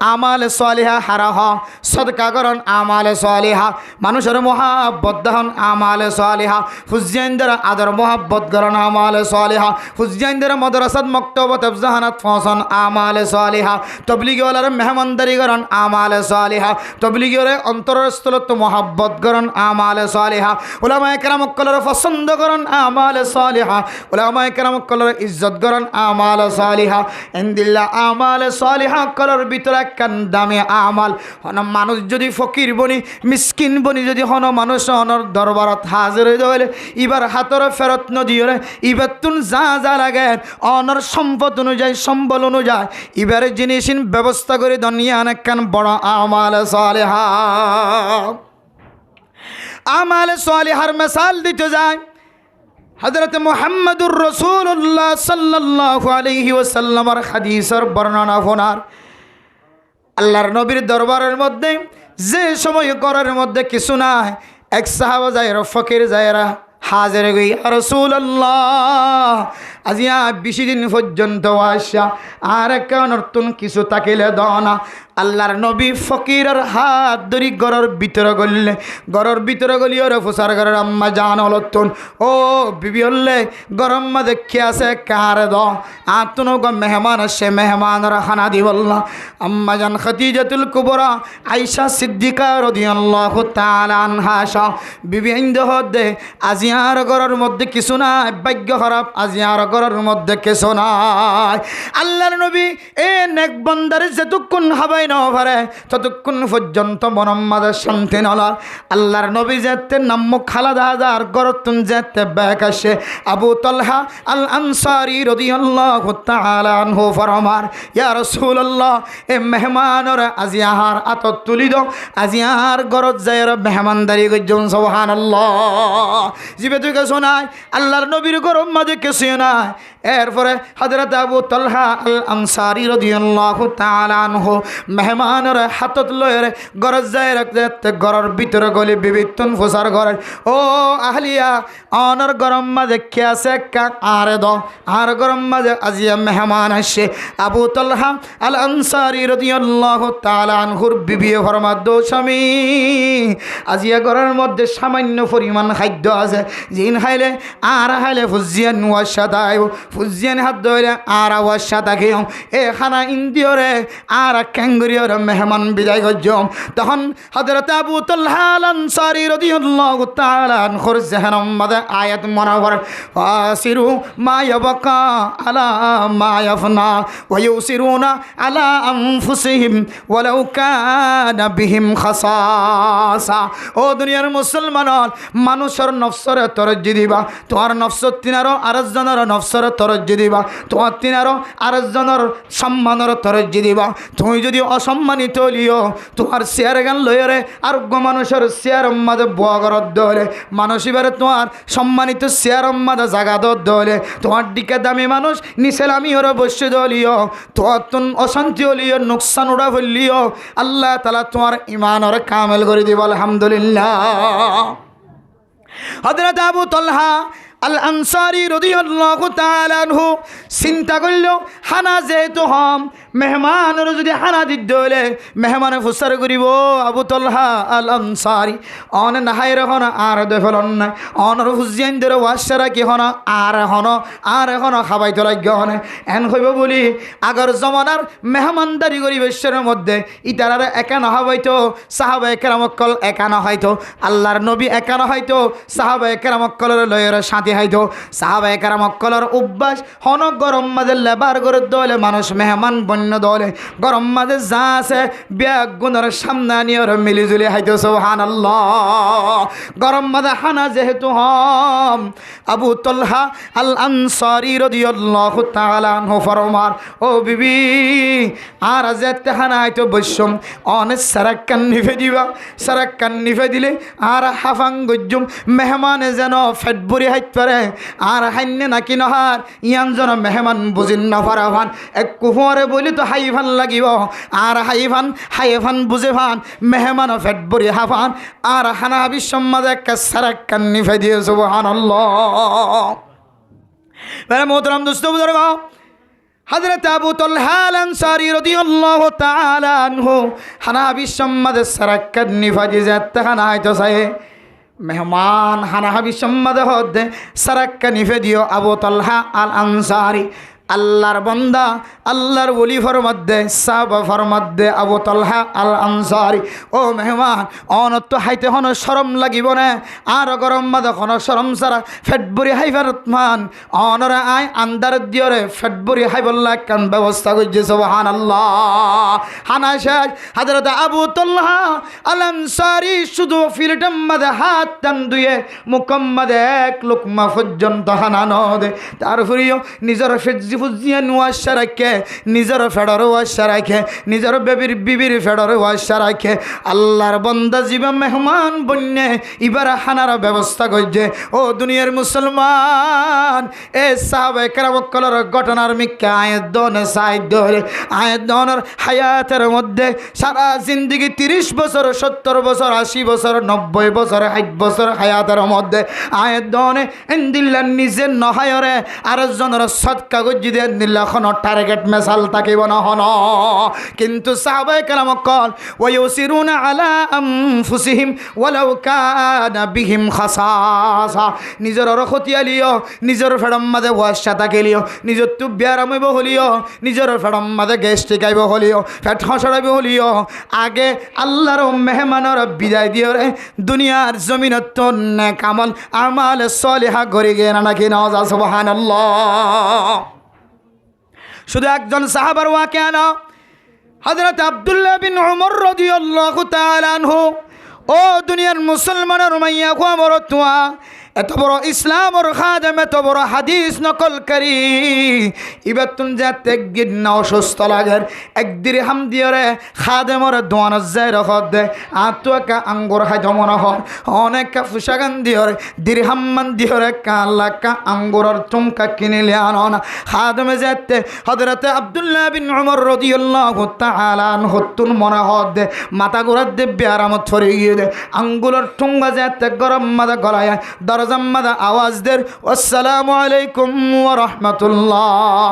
আমালে সালিহা হারাহ সদকা করন আমালে সালিহা মানুষের মহাব্বত দহন আমালে সালিহা ফুজিয়ানদের আদর মহাব্বত করন আমালে সালিহা ফুজিয়ানদের মাদ্রাসাত মক্তবত জাহানাত ফসন আমালে সালিহা তবলিগি ওয়ালার মেহমানদারি করন আমালে সালিহা তবলিগি ওরে অন্তরস্থলত মহাব্বত করন আমালে সালিহা উলামায়ে কেরাম কলর পছন্দ করন আমালে সালিহা উলামায়ে কেরাম কলর ইজ্জত করন আমালে সালিহা ইনদিল্লাহ আমালে সালিহা কলর ভিতরে কান দামে আমাল হন মানুষ যদি ফকির বনি মিসকিন বনি যদি হন মানুষ হনর দরবারত হাজির হয়ে যাবে এবার হাতর ফেরত নদিওরে এবার তুন যা যা লাগে অনর সম্পদ অনুযায়ী সম্বল অনুযায়ী এবারে জিনিসিন ব্যবস্থা করে দুনিয়া অনেক কান বড় আমাল সালিহা আমাল সালিহার মিসাল দিতে যায় হযরত মুহাম্মদুর রাসূলুল্লাহ সাল্লাল্লাহু আলাইহি ওয়াসাল্লামের হাদিসের বর্ণনা ফোনার আল্লাহর নবীর দরবারের মধ্যে যে সময় ঘরের মধ্যে কিছু নাই, এক সাহাবা যায়রা ফকির যায়রা হাজির গই রাসূলুল্লাহ আজিয়া 20 দিন পর্যন্ত আসা আর কেন নতুন কিছু তাকিলে দনা। আল্লাহর নবী ফকিরের হাত ধরি ঘরের ভিতরে গললে, ঘরের ভিতরে গলি ওরে ফুসার ঘরের আম্মা জান হলতুন ও বিবি হলে গরম মা দেখে আছে কারে দ আতুন গো মেহমান আসে মেহমানর খানা দি বললা আম্মা জান খাদিজাতুল কুবরা আয়েশা সিদ্দিকা রাদিয়াল্লাহু তাআলা আনহা সা বিবি ইন্দ হদে আজিয়ার ঘরের মধ্যে কিছু নাই, ভাগ্য খারাপ আজিয়ার ঘরের মধ্যে কিছু নাই। আল্লাহর নবী এ নেক বান্দারে যতক্ষণ হাবাই না পারে ততক্ষণ পর্যন্ত মোহাম্মদের শান্তি নলার। আল্লাহর নবী যেতে নাম্মু খালাদা হাজার গরতুন যেতে ব্যাক আসে আবু তালহা আল আনসারি রাদিয়াল্লাহু তাআলা আনহু ফরমার ইয়া রাসূলুল্লাহ এ মেহমানর আজি আহার আতত তুলি দাও, আজি আর গরত যায়র মেহমানদারি গজন সুবহানাল্লাহ। জিবে তুই কেছো নাই আল্লাহর নবীর গরম মাঝে কেছো নাই। এরপরে হযরত আবু তালহা আল আনসারি রাদিয়াল্লাহু তাআলা আনহু মেহমানের হাতত লয়ের গরজ যায় রাখতে ঘরের ভিতরে গলি বিবিতন ফুসার ঘরে ও আহলিয়া অনর গরম মাঝে খেয়ে আছে আরে দ আর গরম মাঝে আজিয়া মেহমান আসে আবু তালহা আল আনসারি রাদিয়াল্লাহু তাআলা আনহুর বিবি ফরমাদ দো স্বামী আজিয়া ঘরের মধ্যে সামান্য পরিমাণ খাদ্য আছে, জিন খাইলে আর খাইলে ফুজিয়ান ওয়াসাদাই ফুজিয়ান হাত ধরে আর ওয়াসাদা খেয়ে এ খানা ইন্দিয়রে আর ক্যাঙ্গুরিয়র মেহমান বিদায় গজম। তখন হযরত আবু তালহা আল আনসারি রাদিয়াল্লাহু তাআলা আনহুর জহরম মাদে আয়াত মুনাওয়ার ফাসিরু মা ইয়াবকা আলা মা ইয়াফনা ওয়া ইউসিরুনা আলা আনফুসিহিম ওয়ালাউ কানা বিহিম খাসাসা। ও দুনিয়ার মুসলমান মানুষের নফসরে তরজ্জি দিবা, তোমার নফস তিনারো আরেকজনের নফসরে তরজ্জি দিবা, তোমার তিনারো আরেকজনের সম্মানের তরজ্জি দিবা। তুমি যদি অসম্মানিত লিও তোমার শেয়ার গান লইরে আর মানুষের শেয়ার মাঝে বগরত দলে মানুষ এবারে তোমার সম্মানিত শেয়ার মাঝে জাগা দলে তোমার দিকে দামি মানুষ নিসেলামি ওরা বসে দলিও তোমার তুন অশান্তি হলিও নোকসান উড়া ফেললিও আল্লাহ তাআলা তোমার ইমান ওরা কামেল করে দিব আলহামদুলিল্লাহ। হযরত আবু তালহা আল আনসারি রাদিয়াল্লাহু তাআলা আনহু চিন্তা করল হানা যেহেতু হম মেহমানের যদি হানা দিতে হলে মেহমানে ফুসার করিব আবু তালহা আল আনসারি অন নাহাই রহন আর দেখলন না অনর হুজিয়ান ধরে ওয়াসারা কি হন আর হন খাবাই তো লাগ্য হনে এন হইব বলি আগর জমানার মেহমানদারি পরিবেশের মধ্যে ইতারার একা না হইতো সাহাবায়ে কেরামকল একা না হইতো আল্লাহর নবী একা না হইতো সাহাবায়ে কেরামকলের লয়ের সাথে হইতো সাহাবায়ে কেরামকলের অভ্যাস হন গরম মাঝে লেবার করে দলে মানুষ মেহমান বন্য দলে গরম মাঝে যা আছে ব্যাগ গুণের সামনে নিয়ে মিলিজুলি হইতো সুবহানাল্লাহ। গরম মাঝে হানা যেহেতু হম আবু তালহা আল আনসারি রাদিয়াল্লাহু তাআলা আনহু ফরমার ও বিবি আর যেতে হানা হইতো বৈষম অনেক সারাক্কান নিভে দিবা, সারাক্কান নিভে দিলে আর হাফাং গজ্জুম মেহমানে যেন ফেট বুড়ি হাইত পারে আর হাইনে নাকি নহার ইয়ান যেন মেহমান বুঝিন না পারা ভান এক কুফরে বলি তো হাই ভান লাগিব আর হাই ভান বুঝে ভান মেহমান ফেট বুড়ি হাফান আর হানা বিশ্বমাদে একটা সারাক্কান নিভে দিয়ে সুবহানাল্লাহ। মেরে মোহতরম দোস্ত বুজুর্গ হযরত আবু তালহা আল আনসারি রাদিয়াল্লাহু তাআলা আনহু হানা বিশ্বমাদে সারাক্কান নিভে দিয়ে যেতে হানা হয়তো চাই মেহমান হানাহাবি সম্মাদে হদে সারাক্কা নিফে দিও আবু তালহা আল আনসারি আল্লাহর বন্দা আল্লাহর ওলি ফরমাদ্দে সাহাবা ফরমাদ্দে আবু তালহা আল আনসারি ও মেহমান অনত হাইতে হন শরম লাগিব না আর গরম মাদে হন শরম সারা ফেটবুরি হাইবার মান অনরে আয় আন্দার দিয়রে ফেটবুরি হাইবল্লা কান ব্যবস্থা করছে সুবহানাল্লাহ। হানা শেষ হযরত আবু তালহা আল আনসারি শুধু ফিলটাম মাদে হাত টান দুয়ে মুকম্মাদে এক লুকমা পর্যন্ত হানা নদে তারপরেও নিজের ফেজি ফুজি ফুজিয়ে নোয়াশা রাখে, নিজের ফেডারও ওয়াশা রাখে, নিজের বিবির ফেডারও ওয়াশা রাখে। আল্লাহর বন্দা জীবা মেহমান বন্যে এবার হানার ব্যবস্থা করছে। ও দুনিয়ার মুসলমান, এ সাহাবায়ে কেরামকলের ঘটনার মিক্কা আয়াত দনে সাইদ ধরে আয়াত দনের হায়াতের মধ্যে সারা জিন্দিগি 30 বছর, 70 বছর, 80 বছর, 90 বছর, 60 বছর হায়াতের মধ্যে আয়াত দনে ইন্দিল্লা নিজে নহায়রে আরেকজনের সদকা গজ্জি দিয়ে দিল্লা কোনো টার্গেট মেসাল থাকিব না হন। কিন্তু সাহাবায়ে কেরামকল ওয়ায়ুসিরুনা আলা আনফুসিহিম ওয়ালাউ কানা বিহিম খাসাসা, নিজের রখতিয়ালিও, নিজের ফেডম মাঝে ওয়াশা থাকিলিও, নিজের তু বিয়ারামিব হলিও, নিজের ফেডম মাঝে গ্যাস টিকাইব হলিও, পেট হসড়াইব হলিও, আগে আল্লাহর মেহমানের বিদায় দিও রে দুনিয়ার জমিনত নেক আমল আমাল সলিহা করে গে না নাকি নওয়াজ সুবহানাল্লাহ। শুধু একজন সাহাবার ওয়াকিয়া না, হযরত আব্দুল্লাহ বিন উমর রাদিয়াল্লাহু তাআলা আনহু। ও দুনিয়ার মুসলমানের মাইয়া কুয়ামরতুয়া, এত বড় ইসলামর খাদেম, এত বড় হাদিস নকলকারী, এবার তুমি যাতে একদিন না অসুস্থ লাগের এক দিরহাম দিয়ে রে খাদেমর দোয়ান যায় রখত দে আতো একা আঙ্গুর খাইতে মনে হর অনেক ফুসাগান দিয়ে দিরহাম মান দিয়ে রে কাল্লাকা আঙ্গুরের চুমকা কিনিলে আনো না। খাদেমে যাতে হযরতে আব্দুল্লাহ বিন উমর রাদিয়াল্লাহু তাআলা আনহু তুন মনে হদ দে মাথা গোড়ার দে বিয়ারামত ছড়ে গিয়ে দে আঙ্গুরের ঠুঙ্গা যাতে গরম মাদা গলায় দরজাম্মাদা আওয়াজ দের আসসালামু আলাইকুম ওয়া রাহমাতুল্লাহ।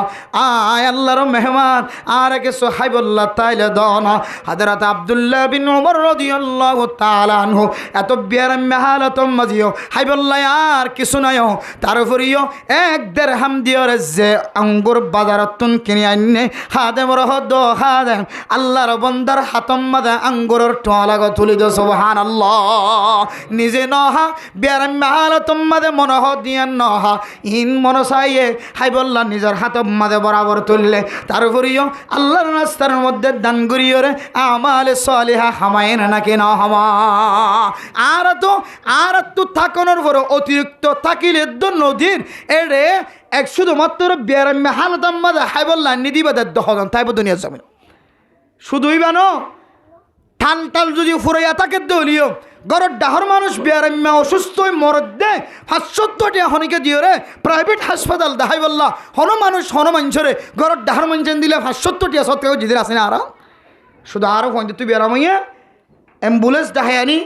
আয় আল্লাহর মেহমান আর কে সুহাইবুল্লাহ তাইলে দনা হযরত আব্দুল্লাহ বিন উমর রাদিয়াল্লাহু তাআলা আনহু এত বিয়ারাম হালত মাজিও হাইবুল্লাহ আর কিছু নাইও তারপরেও এক দিরহাম দিয়র যে আঙ্গুর বাজারতুন কিনে আননে খাদেমর হদ খাদেম আল্লাহর বান্দার হাতম মাদা আঙ্গুরের টোলা গো তুলি দো সুবহানাল্লাহ। নিজে নহা বিয়ারাম হালত মাদে মনহ দিয়ান নহা ইন মনসাইয়ে হাইবুল্লাহ নিজের হাতম মাদে বরাবর তুললে তারপরেও আল্লাহর রাস্তার মধ্যে দান করিয়রে আমাল সালিহা হামায়েন নাকি না হামা। আর তো থাকানোর পরে অতিরিক্ত থাকিলে নদীর এড়ে এক শুধুমাত্র বিয়ারাম্যা হালতাম মাদে হাইবুল্লাহ নিদিবাদের দহন তাইব দুনিয়ার জমিন শুধুই বানো টাল টাল যদি ফুরাইয়া থাকে দলিও গরর ডাহর মানুষ বিয়ারাম্যা অসুস্থ মরদ দে 570টি হনিকে দিও রে প্রাইভেট হাসপাতাল দেখাই বললা হন মানুষ হন মানুষরে গরর ডাহর মানুষ দিলে 570টি সত্ত্বেও জিদের আসে না আর শুধু আরও পঞ্চায়েত তুই বিয়ারামাইয়া অ্যাম্বুলেন্স দেখাই আনি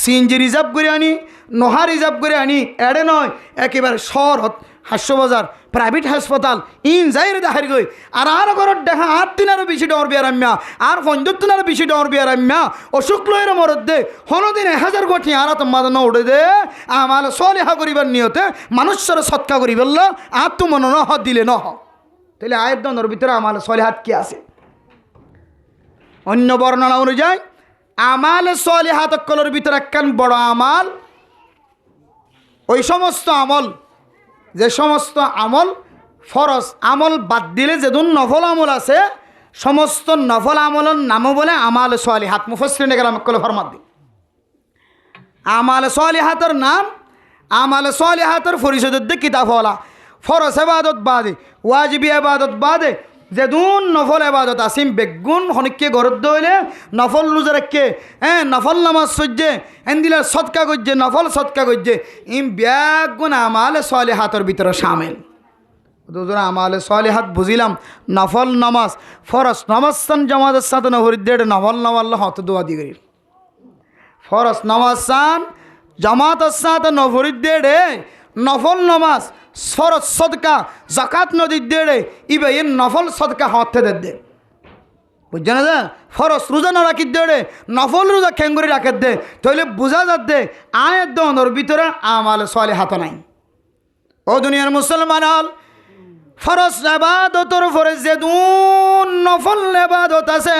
সিএনজি রিজার্ভ করে আনি নহা রিজার্ভ করে আনি এড়ে নয় একেবারে শহরত হাস্যবাজার প্রাইভেট হাসপাতাল ইন যাইরে দেখার গই আর ঘরত দেখা 8 দিনেরও বেশি ডর বিয়ারাম্যা আর 15 দিনেরও বেশি ডর বিয়ারাম্যা অসুখ লয়ের মরদ দে হনদিন 1000 কোটি আর তো মাদানো উড়ে দে আমাল সলিহা করিবার নিয়তে মানুষের সৎকা করি বলল আর তো মন ন দিলে ন তাহলে আয়ের দনের ভিতরে আমাল সলিহাত কি আছে? অন্য বর্ণনা অনুযায়ী আমাল সলিহাত কলর ভিতরে একখান বড় আমাল ওই সমস্ত আমল যে সমস্ত আমল ফরজ আমল বাদ দিলে যেদুন নফল আমল আছে সমস্ত নফল আমলের নামও বলে আমাল সালিহাত। মুফাসসিরিনে কেরাম কলে ফরমাত দি আমাল সালিহাতের নাম আমাল সালিহাতের পরিচয় দিয়ে কিতাব হলা ফরজ ইবাদত বাদে ওয়াজিবি ইবাদত বাদে যেদুন নফল ইবাদত আসিম বেগুন হনিককে গরদ হইলে নফল রোজা রাখে নফল নামাজ সজ্জে এন্দিলার সদকা গজ্জে নফল সদকা গজ্জে ইম বেগুন আমাল সালিহাতের ভিতরে শামিল। দুজন আমাল সালিহাত বুঝিলাম নফল নামাজ ফরজ নামাজ সান জামাতের সাথে নহরিদ্দের নফল নামাজ হত দোয়া দি করি ফরজ নামাজ সান জামাতের সাথে নহরিদ্দের নফল নামাজ ফরজ সদকা জাকাত নদী দেড়ে ইবে এর নফল সদকা হতে দে বুঝছে না যা ফরজ রোজা না রাখি দেড়ে নফল রোজা খেঙ্গুরি রাখে দে তাহলে বোঝা যাচ্ছে আয়ের দনের ভিতরে আমাল সালিহাত নাই। ও দুনিয়ার মুসলমান হল ফরজ ইবাদতর পরে যেদুন নফল ইবাদত আছে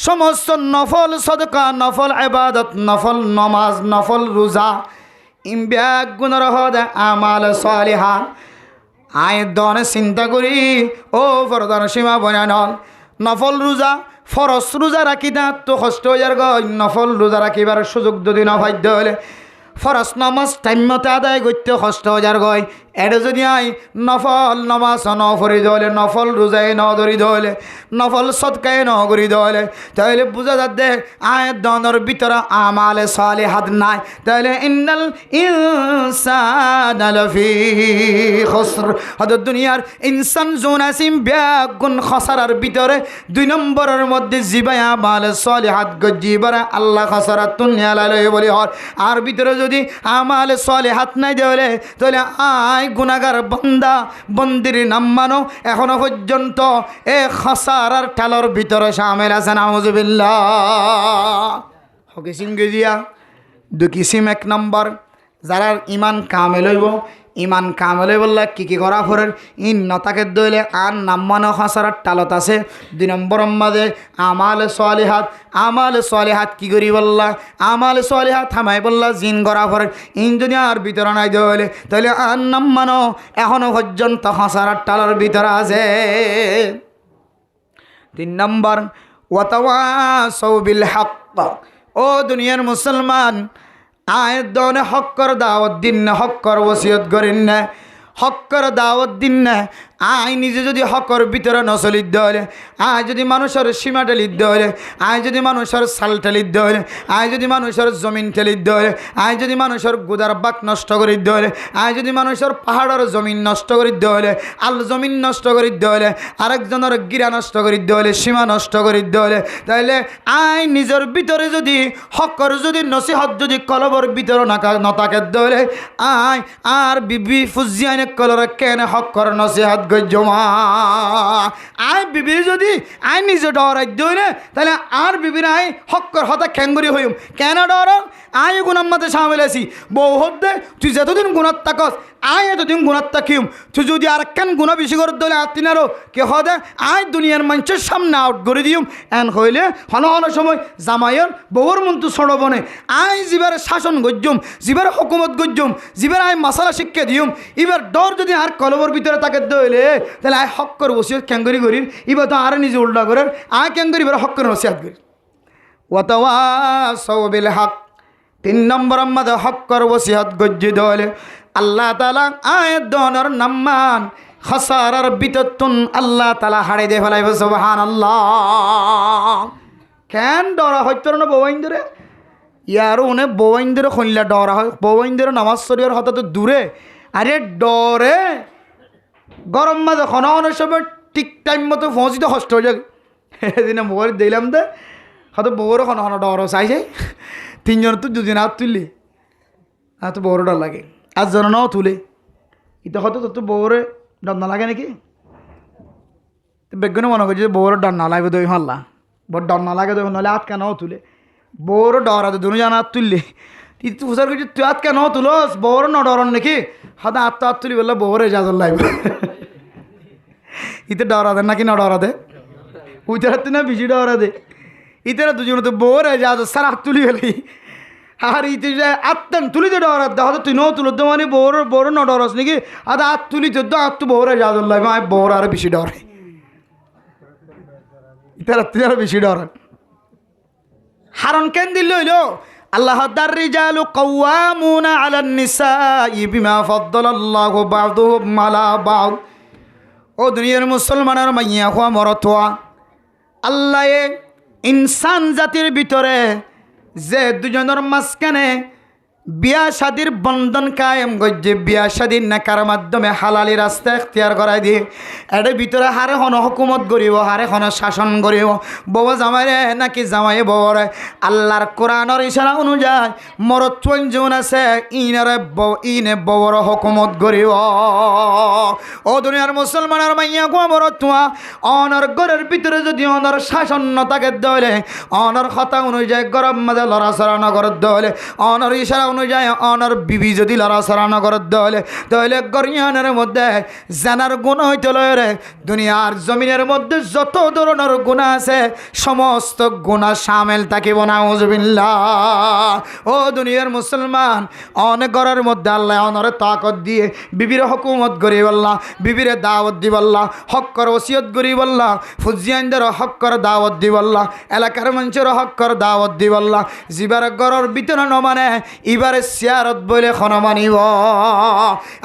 সমস্ত নফল সদকা নফল ইবাদত নফল নামাজ নফল রোজা ইমব্যাগ গুণর হদে আমাল সালিহা। আয়ের দনে চিন্তা করি ও ফরদার সীমা বনানল নফল রোজা ফরজ রোজা রাখি না তো কষ্ট হয়ে যার গই নফল রোজা রাখিবার সুযোগ যদি নভাদ্য হলে ফরজ নামাজ টাইম মতে আদায় করতে কষ্ট হয়ে যার গই এটা যদি আই নফল নমাজ ন ফরি দলে নফল রোজায় ন ধরি দলে নফল সৎকায় ন করি দলে তাহলে বুঝা যাচ্ছে আয়ের দনের ভিতরে আমালে সালিহাত নাই তাহলে ইন্নাল ইনসানা লাফি খুসর হদ দুনিয়ার ইনসান জোনাসিম ব্যাগুন খসারার ভিতরে 2 নম্বরের মধ্যে জিবাই আমালে সালিহাত গজিবারে আল্লাহ খসারাত দুনিয়া লালয় বলি হর আর ভিতরে যদি আমালে সালিহাত নাই দেলে তাহলে আই গুনাহগার বান্দা বন্দির নাম মানো এখনো পর্যন্ত এ খসারার ঠালর ভিতরে শামিল আছে নাউজুবিল্লাহ হকিসিম গজিয়া দুকিসিম 1 নম্বর যারা ইমান কামেল হইব ইমান কামেলে বললা কি করা ফরের ইন নতাকে দইলে আর নাম্মানো খসারার টালত আছে 2 নম্বর মাঝে আমালে সালিহাত কি করি বললা আমালে সালিহাত থামাই বললা জিন করা ফরের ইন যদি আর ভিতরে নাই দইলে তাহলে আর নাম্মানো এখনো পর্যন্ত খসারার টালার ভিতরে আছে 3 নম্বর ওয়াতাওয়াসাউ বিল হক ও দুনিয়ার মুসলমান আয়ের দনে হক্কর দাওয়াত দিন না হক্কর ওসিয়ত করেন না হক্কর দাওয়াত দিন না আয় নিজে যদি হকর ভিতরে নচলিত হলে আয় যদি মানুষের সীমা টেলিত হলে আয় যদি মানুষের সাল টেলিত হলে আয় যদি মানুষের জমিন টেলিত হলে আয় যদি মানুষের গুদার বাক নষ্ট করে হলে আয় যদি মানুষের পাহাড়ের জমিন নষ্ট করে হলে আল জমিন নষ্ট করে হলে আরেকজনের গিরা নষ্ট করে হলে সীমা নষ্ট করে হলে তাহলে আয় নিজের ভিতরে যদি হকর যদি নসিহত যদি কলবর ভিতরে নতাকে হলে আয় আর বিবি ফুজিয়ানে কলর কেন হকর নসিহত জমা আয় বিবি যদি আয় নিজে ডরাই দই না তাহলে আর বিবির আয় হক্কর হতা খ্যাঙ্গুরি হইম কেন ডর আয় গুণাম্মাতে সামিল আছি বউ হদ্দে তুই যতদিন গুণাত তাকস আয় এতদিন গুণাত তাকিম তুই যদি আর কেন গুণা বেশি করে দলে আত্মিনারও কে হদে আয় দুনিয়ার মানুষের সামনে আউট করে দিম এন হইলে হন হন সময় জামাইয়ের বউর মন্তু সড়বনে আয় জিবার শাসন গজ্জম জিবার হকুমত গজ্জম জিবার আয় মশালা শিক্ষা দিম এবার ডর যদি আর কলবর ভিতরে তাকে দইলে তাহলে আয় হক্কর ওসিয়ত ক্যাঙ্গরি করির এবার তো আর নিজে উল্টা করেন আয় ক্যাঙ্গরি এবার হক্কর ওসিয়াত করি ওয়াতাওয়াসাউ বিল হক 3 নম্বর আমাদের হক্কর ওসিয়ত গজ্জি দলে আল্লাহ তাআলা আয়াত দনের নাম্মান খসারার বিততুন আল্লাহ তাআলা হাড়ে দে ফেলাইব সুবহানাল্লাহ কেন ডরা হইতো না বউইন্দরে ইয়ার উনি বউইন্দরে খইলা ডরা হয় বউইন্দরে নামাজ শরীয়র হতা তো দূরে আরে ডরে গরম মাঝে অনেক সময় ঠিক টাইম মতো পৌঁছিতে কষ্ট হয়ে যায় এদিনে মোবাইল দিলাম দে হয়তো বউরও ডর চাইছে 3 জন তো 2 দিন হাত তুললি আর তো বউরও ডর লাগে আর জন নাও তুলে এটা হয়তো তোর তো বউরে ডর না লাগে নাকি বেগুনে মনে করছে বউর ডর না লাগবে দই হল্লা বড় ডর না লাগে দই নাহলে হাত কেনও তুলে বউরও ডর আছে দুজন জানা হাত তুললি তুই প্রচার করছিস তুই হাত কেন তুলস বউরও ন ডরন নাকি হয়তো হাত তুলি বললে বউরে ইজাজত লাগবে ইতে ডরা দে নাকি না ডরা দে উইতার না বেশি ডরা দে ইতারা দুজন তো বউরে ইজাজত সার হাত তুলি ফেলি আর ইতে আত্মান তুলি তো ডরা দে হয়তো তুই ন তুলো তো মানে বউর ন ডরস নাকি আর হাত তুলি তো হাত তো বউরে ইজাজত লাগবে আমি বউর আরো বেশি ডরে ইতারা তুই আরো বেশি ডরান হারন কেন দিল হইলো আল্লাহ দার রিজালু কাওয়ামুনা আলান নিসাই বিমা ফাদ্দালাল্লাহু বা'দুহুম আলা বা'দ ও দুনিয়ার মুসলমানের মাইয়া হওয়া মরতোয়া আল্লাহ ইনসান জাতির ভিতরে যে দুজনের মাঝখানে বিয়া শাদির বন্ধন কায়েম গজ্জে বিয়া শাদির নাকার মাধ্যমে হালালি রাস্তা এখতিয়ার করাই দিয়ে এর ভিতরে হারে হন হুকুমত করিব হারে হন শাসন করিব বউ জামাইরে নাকি জামাই বউরে আল্লাহর কোরআনের ইশারা অনুযায়ী মরদ চঞ্জন আছে ইনে বউর হুকুমত করিব ও দুনিয়ার মুসলমানের মাইয়া গো মরদ তোয়া অনর ঘরের ভিতরে যদি অনর শাসন নতাকে দলে অনর কথা অনুযায়ী গরম মাঝে লড়াচড়া নগর দলে অনর ইশারা অনুযায়ী অনর বিবি যদি লড়াচড়া নগর দলে তাহলে গরিয়ানের মধ্যে জানার গুণ হইতে লয় দুনিয়ার জমিনের মধ্যে যত ধরনের গুণা আছে সমস্ত গুণা শামিল থাকিব নাউজুবিল্লাহ ও দুনিয়ার মুসলমান অনেক ঘরের মধ্যে আল্লাহ অনরে তাকত দিয়ে বিবির হুকুমত করি বললা বিবিরে দাওয়াত দি বললা হক্কর ওসিয়ত করি বললা ফুজিয়ানদের হক্কর দাওয়াত দি বললা এলাকার মানুষের হক্কর দাওয়াত দি বললা জিবার ঘরের ভিতরে ন মানে এবারে সিয়ারত বলে খন মানিব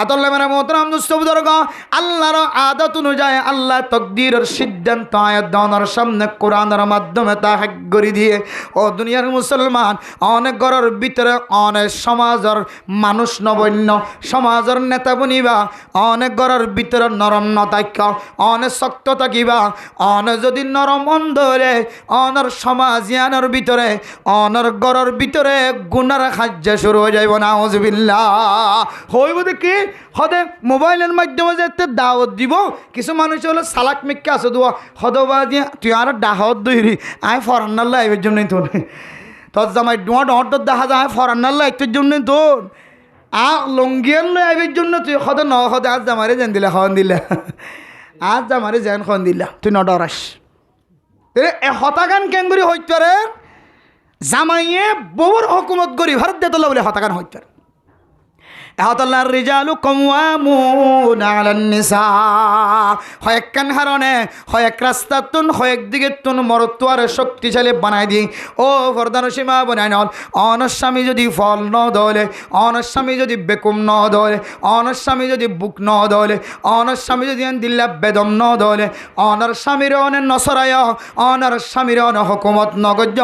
আতল্লা মেরা মোহতরম দোস্ত বুজুর্গ আল্লাহর আদত অনুযায়ী আল্লাহ তকদিরের সিদ্ধান্ত আয়াত দানের সামনে কোরআনের মাধ্যমে তা হক করে দিয়ে ও দুনিয়ার মুসলমান অনেক ঘরের ভিতরে অনেক সমাজের মানুষ নবন্য সমাজের নেতা বনিবা অনেক ঘরের ভিতরে নরম নতাক্য অনেক শক্ত থাকিবা অনেক যদি নরম অন্ধরে অনর সমাজিয়ানের ভিতরে অনর ঘরের ভিতরে গুনার খাদ্য শুরু হয়ে যাইব না আউযুবিল্লাহ হইব দেখি হদে মোবাইলের মাধ্যমে যেতে দাওয়াত দিব কিছু মানুষ হলো সালাক মিক্কা আছে দোয়া হদবা দিয়ে তুই আর ডাহত দইরি আয় ফরান্নার লাইভের জন্যই তোর তোর জামাই ডোয়া ডট দেখা যায় ফরান্নার লাইভের জন্যই তোর লঙ্গিয়ার লাইভের জন্য তুই হদে ন হদে আজ জামারে যেন দিলে খন দিলা আজ জামারে যেন খন দিলা তুই ন ডরাস হতাগান কেঙ্গুরি হইতারে জামাইয়ে বউর হুকুমত করি ভারত দেতলা বলে হতাগান হইতারে আল্লাহর রিজালু কাওয়ামুন আলান নিসা হয় একখান হারণে হয় এক রাস্তা তুন হয় একদিকে তুন মরত্বর শক্তিশালী বানাই দি ও বরদান সীমা বানাই নল অনর স্বামী যদি ফল ন দলে অনর স্বামী যদি বেকুম ন দলে অনর স্বামী যদি বুক ন দলে অনর স্বামী যদি দিল্লা বেদম ন দলে অনর স্বামীর অনে নসরায় অনর স্বামীর অন হুকুমত নগজ্য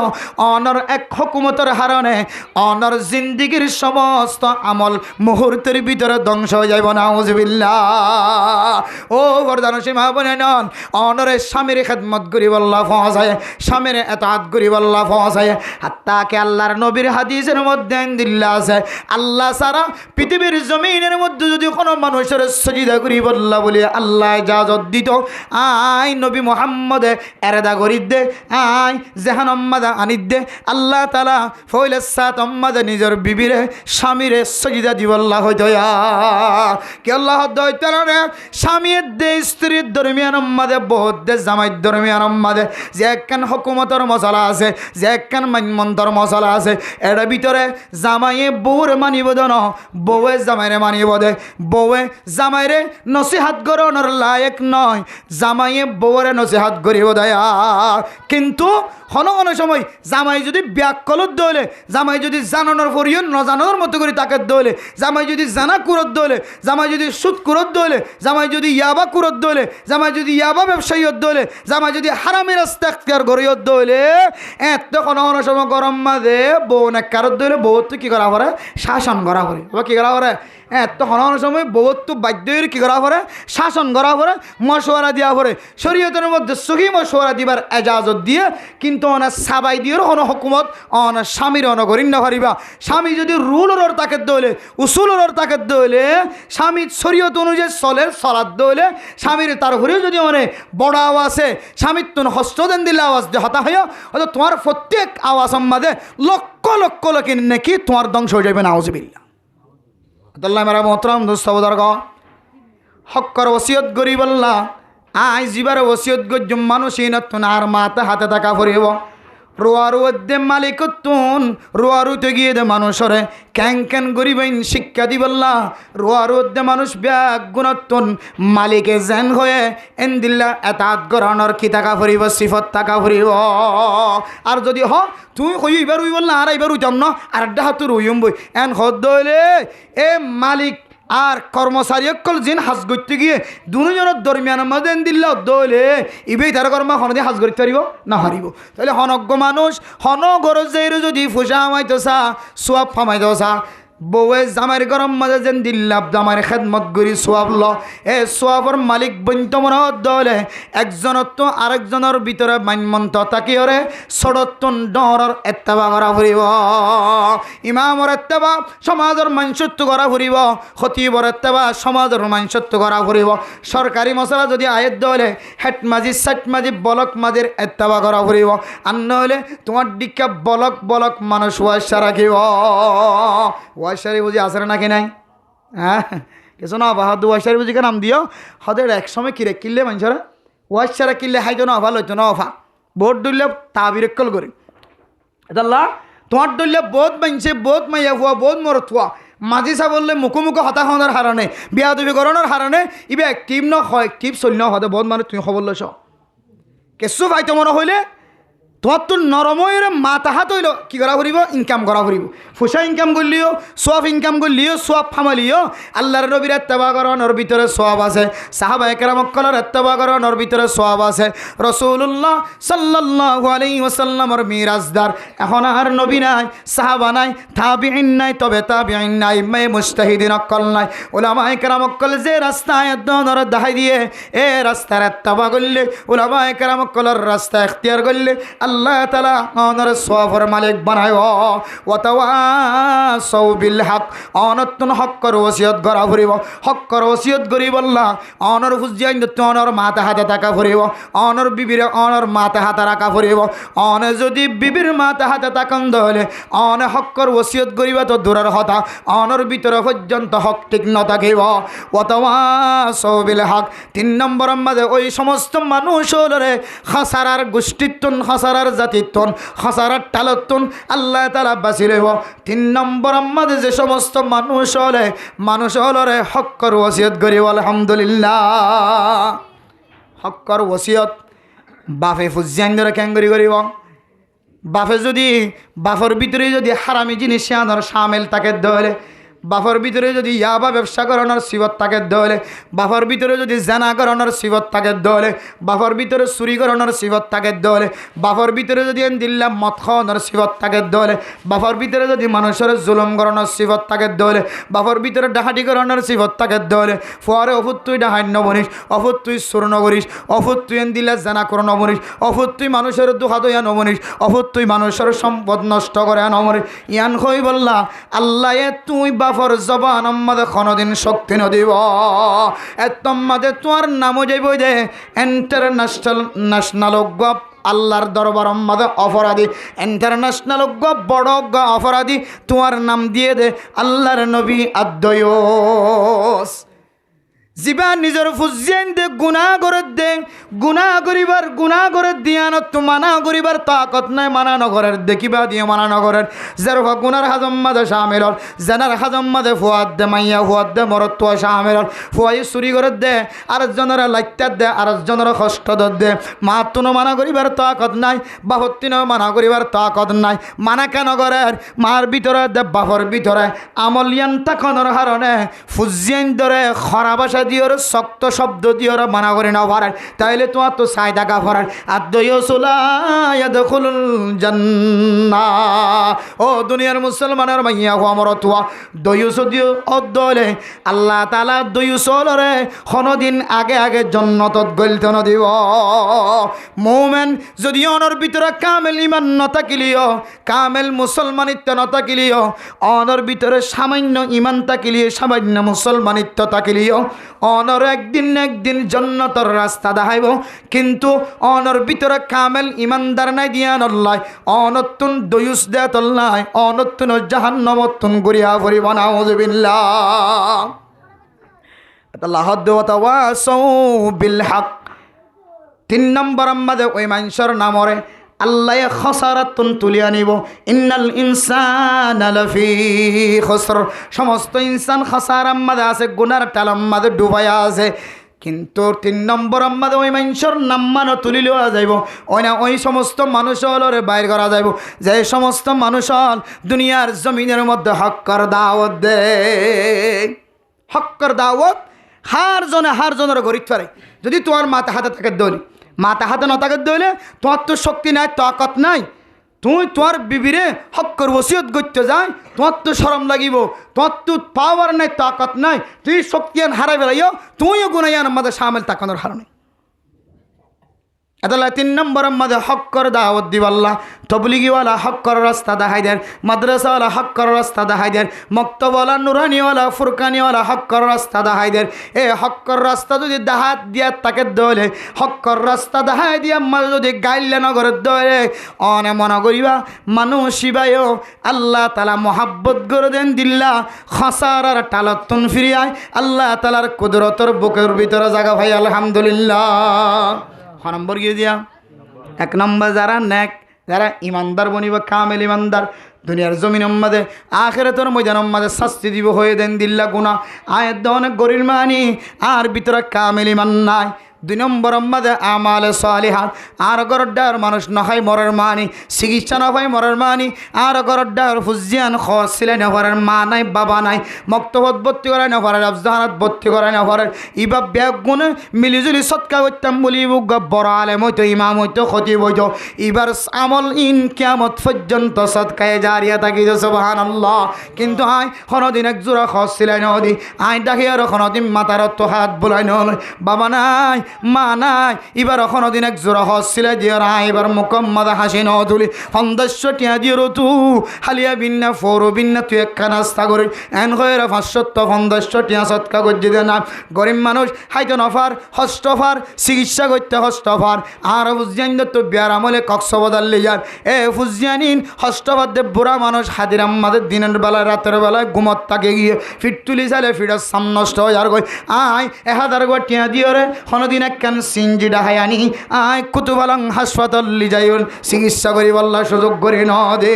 অনর এক হুকুমতের হারণে অনর জিন্দিগির সমস্ত আমল মুহূর্তের ভিতরে ধ্বংস হয়ে যাইব না আউযুবিল্লাহ ও বরদান সীমা বনে নন অনরে স্বামীর খেদমত করি বল্লা ফসায় স্বামীর এতাত করি বল্লা ফসায় হাত্তাকে আল্লাহর নবীর হাদিসের মধ্যে দিল্লা আছে আল্লাহ সারা পৃথিবীর জমিনের মধ্যে যদি কোনো মানুষের সজিদা করি বল্লা বলে আল্লাহ ইজাজত দিত আই নবী মুহাম্মদে এরেদা করিদ দে আই জাহানম্মাদা আনিদ দে আল্লাহ তাআলা ফইলে সাত আম্মাদে নিজের বিবিরে স্বামীরে সজিদা দিব আল্লাহ হইতো কে আল্লাহ হইতো রে স্বামীর দে স্ত্রীর দরমিয়ান আম্মাদে বহুত দে জামাইর দরমিয়ান আম্মাদে যে একখান হুকুমতের মশলা আছে যে একখান মানমন্তর মশলা আছে এর ভিতরে জামাইয়ে বউর মানিব দন বউয়ে জামাইরে মানিব দে বউয়ে জামাইরে নসিহাত করানোর লায়ক নয় জামাইয়ে বউরে নসিহাত করিব দয়া কিন্তু হন হন সময় জামাই যদি ব্যাকলত দলে জামাই যদি জানানোর পরিও ন জানানোর মতো করে তাকে দলে জামাই যদি জানা কুরত দলে জামাই যদি সুদ কুরত দলে জামাই যদি ইয়াবা কুরত দলে জামাই যদি ইয়াবা ব্যবসায়ীত দলে জামাই যদি হারামের রাস্তা এখতিয়ার করিয়ত দলে এত হন হন সময় গরম মাঝে বউ নেকারত দলে বহুত কি করা পরে শাসন করা পরে বা কি করা পরে এত হন হন সময় বহুত তো বাধ্য কি করা পরে শাসন করা পরে মশওয়ারা দেওয়া পরে শরীয়তের মধ্যে সহি মশওয়ারা দিবার এজাজত দিয়ে কিন্তু অনার সাবাই দিয়ের হন হুকুমত অনার স্বামীর অনগরিন না পারিবা স্বামী যদি রুলর তাকে দলে উসুলর তাকে দলে স্বামী শরীয়ত অনুযায়ী চলের চলার দলে স্বামীর তার ঘরেও যদি অনেক বড় আওয়াজ আছে স্বামীর তুমি হস্ত দেন দিলে আওয়াজ দিয়ে হতা হইয়া হয়তো তোমার প্রত্যেক আওয়াজ সম্বাদে লক্ষ লক্ষ লোকের নাকি তোমার ধ্বংস হয়ে যাবে না আউযুবিল্লাহ আল্লাহ মেরা মোহতরম দোস্ত বুজুর্গ হক্কর ওসিয়ত করি বললা আই জিবার ওসিয়ত গজ্জুম মানুষই নতুন আর মাথা হাতে থাকা ফুরিব রোয়ারু দে মালিকতুন রোয়ারুতে গিয়ে দে মানুষরে ক্যাং ক্যান গরিবাইন শিক্ষা দি বললা রোয়ারু দে মানুষ ব্যাগ গুণতুন মালিকে জেন হয়ে এন্দিল্লা এতাত গরানোর কি টাকা ফুরিব সিফত টাকা ফুরিব আর যদি হ তুই কই এবার উই বললা আর এবার উইতাম না আর ডাহাতুর উইম বই এন হদ হইলে এ মালিক আর কর্মচারী অকল জিন হাজ করতে গিয়ে দুজনের দরমিয়ানের মধ্যে দিল্লা দলে ইবেই তার কর্ম হনদি হাজ করতে পারিব না হারিব তাহলে হনজ্ঞ মানুষ হন গরজের যদি ফুসা আমাইতো চা সোয়াব ফামাইতো চা বউয়ে জামাইর গরম মাঝে যেন দিল্লাব জামাইর খেদমত করি সোয়াব ল এ সোয়াবর মালিক বন্ত মনে দলে একজনের তো আরেকজনের ভিতরে মানমন্ত তাকি ওরে সড়তন ডরের এত্তেবা করা ফুরিব ইমামর এত্তেবা সমাজের মানসত্ব করা ফুরিব খতিবর এত্তেবা সমাজের মানসত্ব করা ফুরিব সরকারি মশলা যদি আয়ের দলে হেট মাঝি সাট মাঝি বলক মাঝির এত্তেবা করা ফুরিব আর নইলে তোমার দিকে বলক বলক মানুষ ওয়াসা রাখিব ওয়াইশারি বুঝি আসে নাকি নাই হ্যাঁ কিছু না বাহাদুর ওয়াইশারি বুঝিকে নাম দিও হদের এক সময় কিরে কিনলে মানুষরা ওয়াইশারা কিনলে হাইতো না অফা লইতো না অফা ভোট দিলে তা বিরক্কল করি এটা তোমার দলীয় বহুত মানছে বহুত মাইয়া ফুয়া বহুত মরত ফুয়া মাঝি চা বললে মুখোমুখি হতাশ হওয়ার হারণে বিয়া দুবি করানোর হারণে ইবে অ্যাক্টিভ ন হয় অ্যাক্টিভ চল ন হতে বহুত মানুষ তুমি খবর লৈছ কেঁচু ভাইতো মনে হইলে তোমার তো নরময়ের মাথা হাত হইল কি করা ফুরিব ইনকাম করা ফুরিব ফুসা ইনকাম করলিও সোয়াব ইনকাম করলিও সোয়াব ফামালিও আল্লাহর নবীর এত্তেবা করানোর ভিতরে সোয়াব আছে সাহাবায়ে কেরামকলের এত্তেবা করানোর ভিতরে সোয়াব আছে রাসূলুল্লাহ সাল্লাল্লাহু আলাইহি ওয়াসাল্লামের মিরাজদার এখন আর নবী নাই সাহাবা নাই তাবিঈন নাই তবে তাবিঈন নাই মুজতাহিদিন অকল নাই উলামায়ে কেরামকল যে রাস্তায় দনর দেখাই দিয়ে এ রাস্তার এত্তেবা করলে উলামায়ে কেরামকলের রাস্তা ইখতিয়ার করলে আল্লাহ তাআলা অনর সওয়াবের মালিক বানায় ওয়াতাওয়াসাউ বিল হক অনতুন হক্কর ওসিয়ত করা ফুরিব হক্কর ওসিয়ত করিব আল্লাহ অনর ফুজিয়াইন অনর মাথা হাতে টাকা ফুরিব অনর বিবির অনর মাথা হাতে রাখা ফুরিব অনে যদি বিবির মাথা হাতে তাকান হলে অনে হক্কর ওসিয়ত করিবা তো দূরের কথা অনর ভিতরে পর্যন্ত হক ঠিক ন থাকিব ওয়াতাওয়াসাউ বিল হক 3 নম্বর আমাদের ওই সমস্ত মানুষ হলরে খাসারার গোষ্ঠীত্বন খাসারার জাতিত্বন খাসারার টালত্বন আল্লাহ তাআলা বাঁচি লইব 3 নম্বর আমাদের যে সমস্ত মানুষ হলরে হক্কর ওসিয়ত করিব আলহামদুলিল্লাহ হক্কর ওসিয়ত বাফে ফুজিয়ান ধরে ক্যাঙ্গরি করিব বাফে যদি বাফর ভিতরে যদি হারামি জিনিস আনার শামিল তাকে ধরে বাফর ভিতরে যদি ইয়াবা ব্যবসা করানোর সিবত তাকে ধরে বাফর ভিতরে যদি জানা করানোর সিবত তাকে ধরে বাফর ভিতরে চুরি করানোর সিবত তাকে ধরে বাফর ভিতরে যদি দিল্লা মদ খাওয়ানোর সিবত তাকে ধরে বাফর ভিতরে যদি মানুষের জুলুম করানোর সিবত তাকে ধরে বাফর ভিতরে ডাহাটি করানোর সিবত তাকে ধরে ফরে অফুত তুই ডাহাই নবনিস অফুত তুই সুর নগরিস অফুত তুই দিল্লা জানা করে নবনিস অফুত তুই মানুষের দুহা দইয়া নবনিস অফুত তুই মানুষের সম্পদ নষ্ট করে নবনিস ইয়ান কই বললা আল্লাহ তুই ফর জবান আমাদের কোনদিন শক্তি নদিব এতমাদে তোমার নামও যাইব যে ন্যাশনাল আল্লাহর দরবার আমাদের অপরাধী ইন্টারন্যাশনাল বড় অপরাধী তোমার নাম দিয়ে দে আল্লাহর নবী আদ্দয়স জিবা নিজের ফুজিয়ান দে গুনাহ করে দিয়ানত মানা করিবার তাকত নাই মানা নগরের দেখিবা দিয়ে মানা নগরের যারা গুনার হাজম মাদে শামিল জানার হাজম মাদে ফুয়াদ দে মাইয়া ফুয়াদ দে মরত শামিল ফুয়াই চুরি করে দে আরেকজনের লাইটার দে আরেকজনের কষ্ট দে মাতুনো মানা করিবার তাকত নাই বাহত্তিনও মানা করিবার তাকত নাই মানা কেন করের মার ভিতরে দে বাপর ভিতরে আমলিয়ান তাকনের কারণে ফুজিয়ান ধরে খরা ভাষা দিওর শক্ত শব্দ দিওর মানা করে না পারেন তাইলে তোমার তো সাই টাকা ফরার আদুল জান্নাহ ও দুনিয়ার মুসলমানের মাইয়া হো আমার তোয়া দয়ুস দিও অদলে আল্লাহ তাআলা দয়ুসলরে কোনদিন আগে জান্নাতত গলতে না দিব মুমিন যদি অনর ভিতরে কামেল ঈমান ন থাকিলিও কামেল মুসলমানিত্ব ন থাকিলিও অনর ভিতরে সামান্য ঈমান থাকিলিও সামান্য মুসলমানিত্ব থাকিলিও অনর একদিন জান্নাতের রাস্তা দেখাইব কিন্তু অনর ভিতরে কামেল ইমানদার নাই দিয়া নল্লাই অনতুন দয়ুস দে তল্লাই অনতুন জাহান্নামতুন গরিয়া পরিব নাউযুবিল্লাহ আল্লাহ ওয়াতাওয়াসাউ বিল হক 3 নম্বর আমাদের ওই মানুষের নামরে আল্লাহ খসারাতুন তুলিয়া নিব ইন্নাল ইনসানা লাফি খসর সমস্ত ইনসান খসারার মধ্যে আছে গুনার টালার মধ্যে ডুবাইয়া আছে কিন্তু 3 নম্বর আমাদের ওই মানুষের নাম মানো তুলি লওয়া যাইব ওই সমস্ত মানুষ হলরে বাইর করা যাইব যে সমস্ত মানুষ হল দুনিয়ার জমিনের মধ্যে হক্কর দাওয়াত দে হক্কর দাওয়াত হার জনের গরিব পারে যদি তোমার মাথা হাতে থাকে দলি মাথা হাতে না থাকে দইলে তোমার তো শক্তি নাই তাকত নাই তুই তোর বিবিরে হক্কর ওসিয়ত করতে যায় তোমার তো শরম লাগিব তোমার তো পাওয়ার নাই তাকত নাই তুই শক্তিয়ান হারাই বেলাইও তুইও গুনায়ান আমাদের সামিল তাকানোর হারণে এতলা 3 নম্বর আমাদের হক্কর দাওয়াত দিবাল্লাহ তবলিগিওয়ালা হক্কর রাস্তা দেখাই দেন মাদ্রাসাওয়ালা হক্কর রাস্তা দেখাই দেন মক্তবওয়ালা নুরানিওয়ালা ফুরকানিওয়ালা হক্কর রাস্তা দেখাই দেন এই হক্কর রাস্তা যদি দেখাত দিয়া তাকে দলে হক্কর রাস্তা দেখাই দিয়া আমার যদি গাইলে নগর দলে অনে মনে করিবা মানুষ শিবায়ও আল্লাহ তাআলা মোহাব্বত করে দেন দিল্লা খসারার টালতুন ফিরিয়ায় আল্লাহ তাআলার কুদরতের বুকের ভিতরে জায়গা ভাই আলহামদুলিল্লাহ নম্বর গিয়ে দিয়া 1 নম্বর যারা নেক যারা ইমানদার বনিব কামেল ইমানদার দুনিয়ার জমিন মধ্যে আখিরাতের ময়দান মধ্যে শাস্তি দিব হয়ে দেন দিল্লা গুনাহ আয়াত অনেক গরির মানি আর ভিতরে কামেল ইমান নাই 2 নম্বর মাঝে আমাল সালিহাত আর গরডার মানুষ নখাই মরার মানি চিকিৎসা নখাই মরার মানি আর গরডার ফুজিয়ান খসিলে নফারের মা নাই বাবা নাই মক্তবত ভর্তি করায় নফারের আফজাহানাত ভর্তি করায় নফারের ইবা ব্যাগ গুণে মিলিজুলি সৎকা করতাম বলি বড় আলেম হইতো ইমাম হইতো খতিব হইতো এবার আমল ইন কিয়ামত পর্যন্ত সৎকায় জারিয়া থাকিত সুবহানাল্লাহ কিন্তু আয় কোনোদিন এক জোড়া খসিলে নদী আয় ডাকি আর কোনোদিন মাথার তো হাত বোলাই নয় বাবা নাই মা নাই এবার কোনোদিন এক জোড়া খসিলে দিয়ে আয় এবার মুকম্মদ হাসি ন তুলি 500 টিয়া দিয়ে তু হালিয়া বিন্না ফোরো বিন্না তুই একটা নাস্তা করি এন হয়ে 500 টিয়া সৎকা করছি দে না গরিব মানুষ হাইতো নফার হস্তফার চিকিৎসা করতে হস্তফার আর ফুজিয়ান তো বিয়ার আমলে কক্সবাজার লিয়ার এ ফুজিয়ানিন হস্তফার দে বুড়া মানুষ হাদির আমাদের দিনের বেলায় রাতের বেলায় ঘুমত তাকে গিয়ে ফিট তুলি চালে ফিটার সাম নষ্ট হয়ে আর গই আয় 1000 গো টিয়া দিয়ে রে কোনোদিন একখান সিঞ্জি ডাহাই আনি আয় কুতুবালাং হাসপাতাল লি যাই চিকিৎসা করি বল্লা সুযোগ করে ন দে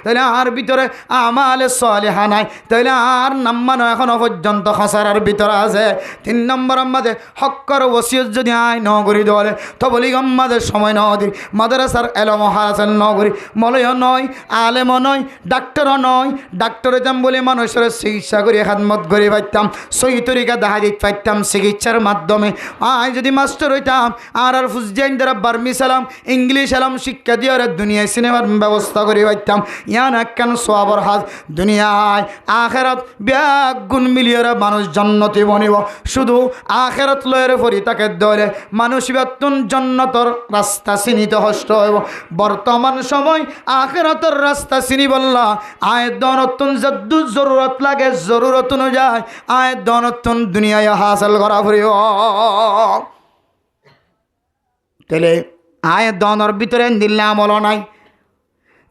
তাহলে আর ভিতরে আমালে সালেহা নাই তাহলে আর নাম্মানো এখনো পর্যন্ত খসারার ভিতরে আছে 3 নম্বর আমাদের হক্কর ওসিয়ত যদি আয় ন করি দলে তো বলি আমাদের সময় ন দি মাদ্রাসার এলো মহারাজের ন করি মলয় নয় আলেমও নয় ডাক্তারও নয় ডাক্তার হইতাম বলে মানুষের চিকিৎসা করি খাদমত করে পাইতাম সহি তরিকা দেখা দিতে পাইতাম চিকিৎসার মাধ্যমে আয় যদি মাস্টার হইতাম আর ফুজজাইন দ্বারা বার্মি সালাম ইংলিশ সালাম শিক্ষা দিয়ে দুনিয়ায় সিনেমার ব্যবস্থা করে পাইতাম ইয়ান একখান সোয়াবর হাজ দুনিয়ায় আখেরাত ব্যাগ গুণ মিলিয়ে মানুষ জন্নতি বনিব শুধু আখেরাত লয়ের পরি তাকে দলে মানুষ বেতন জন্নতর রাস্তা চিনিতে হষ্ট হইব বর্তমান সময় আখেরাতের রাস্তা চিনি বললা আয় দনতুন যদ্দু জরুরত লাগে জরুরত অনুযায়ী আয় দনতুন দুনিয়ায় হাসিল করা ফুরিব তাহলে আয় দনের ভিতরে দিল্লা আমল নাই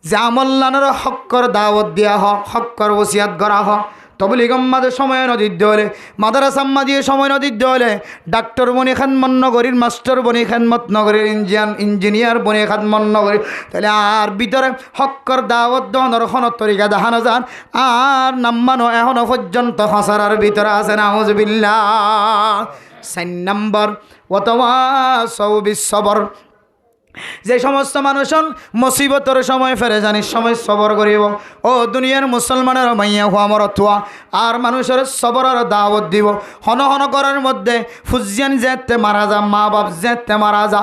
যে আমল্লানোর হক্কর দাওয়াত দিয়া হ হক্কর ওসিয়াত করা হ তবলি গম্মাদের সময় নদীর দলে মাদারাসাম্মা দিয়ে সময় নদীর দলে ডাক্তার বনি খানমন নগরীর মাস্টার বনি খানমত নগরীর ইঞ্জিনিয়ার বনি খানমন নগরীর তাহলে আর ভিতরে হক্কর দাওয়াত দনের খন তরিকা দেখানো যান আর নাম্মানো এখনো পর্যন্ত খসারার ভিতরে আছে নাউজুবিল্লাহ 4 নম্বর ওয়াতাওয়াসাউ বিস-সবর যে সমস্ত মানুষ মুসিবতের সময় ফেরেজানির সময় সবর করিব ও দুনিয়ার মুসলমানের মাইয়া হওয়া মরতুয়া আর মানুষের সবরের দাওয়াত দিব হন হন করার মধ্যে ফুজিয়ান যেতে মারা যা মা বাপ যেতে মারা যা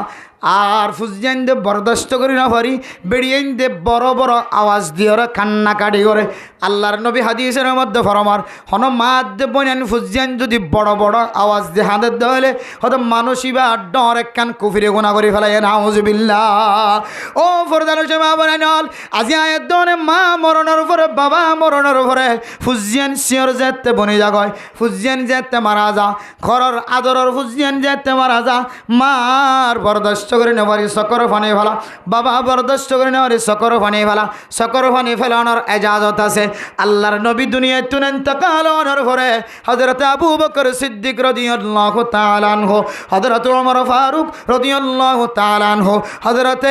আর ফুজিয়ান দে বরদাস্ত করি না পারি বেড়িয়াইন দে বড় বড় আওয়াজ দিয়ে ওরা কান্নাকাটি করে আল্লাহর নবী হাদিসের মধ্যে ফরমার হন মা দে বইন ফুজিয়ান যদি বড় বড় আওয়াজ দিয়ে হাঁদের দেওয়ালে হয়তো মানুষই বা ডর এক কান কুফিরে গুণা করে ফেলাই নাউজুবিল্লাহ ও ফরদার মা বনাইনল আজি আয়ের দনে মা মরণের উপরে বাবা মরণের উপরে ফুজিয়ান শিওর যেতে বনি যাগয় ফুজিয়ান যেতে মারা যা ঘরের আদরের ফুজিয়ান যেতে মারা যা মার বরদাস্ত করে নেওয়ারি সকর ফানি ফেলা বাবা বরদাস্ত করে নেওয়ারি সকর ফানি ফেলা সকর ফানি ফেলানোর এজাজত আছে আল্লাহর নবী দুনিয়ায় তুন ইন্তেকাল হওয়ার পরে হযরত আবু বকর সিদ্দিক রাদিয়াল্লাহু তাআলা আনহু হযরত ওমর ফারুক রাদিয়াল্লাহু তাআলা আনহু হযরত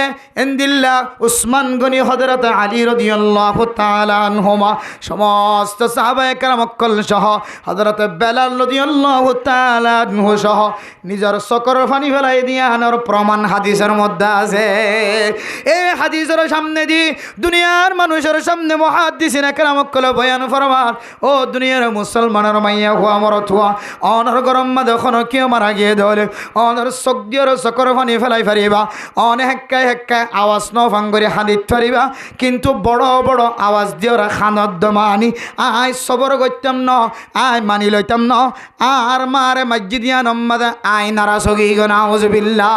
ইন্দিল্লাহ উসমান গনি হযরত আলী রাদিয়াল্লাহু তাআলা আনহুমা সমস্ত সাহাবায়ে কেরাম অকল সহ হযরত বেলাল রাদিয়াল্লাহু তাআলা আনহু সহ নিজের সকর ফানি ফেলাই দিয়া আনার প্রমাণ হাদিসের মধ্যে আছে এই হাদিসের সামনে দি দুনিয়ার মানুষের সামনে মুহাদ্দিসিন কেরাম অকল বয়ান ফরমান ও দুনিয়ার মুসলমানের মাইয়া হওয়া মরতুয়া অনর গরম মা যখন কেউ মারা গিয়ে ধরে অনর সগ্যর সকর ফানি ফেলাই ফারিবা অনে হেক্কায় হেক্কায় আওয়াজ ন ভাঙ্গরি হাদিত ফারিবা কিন্তু বড় বড় আওয়াজ দিয়ে ওরা খানত মানি আয় সবর করতাম ন আয় মানি লইতাম ন আর মারে মসজিদিয়া নম্মাদে আয় নারাসগি নাউজুবিল্লাহ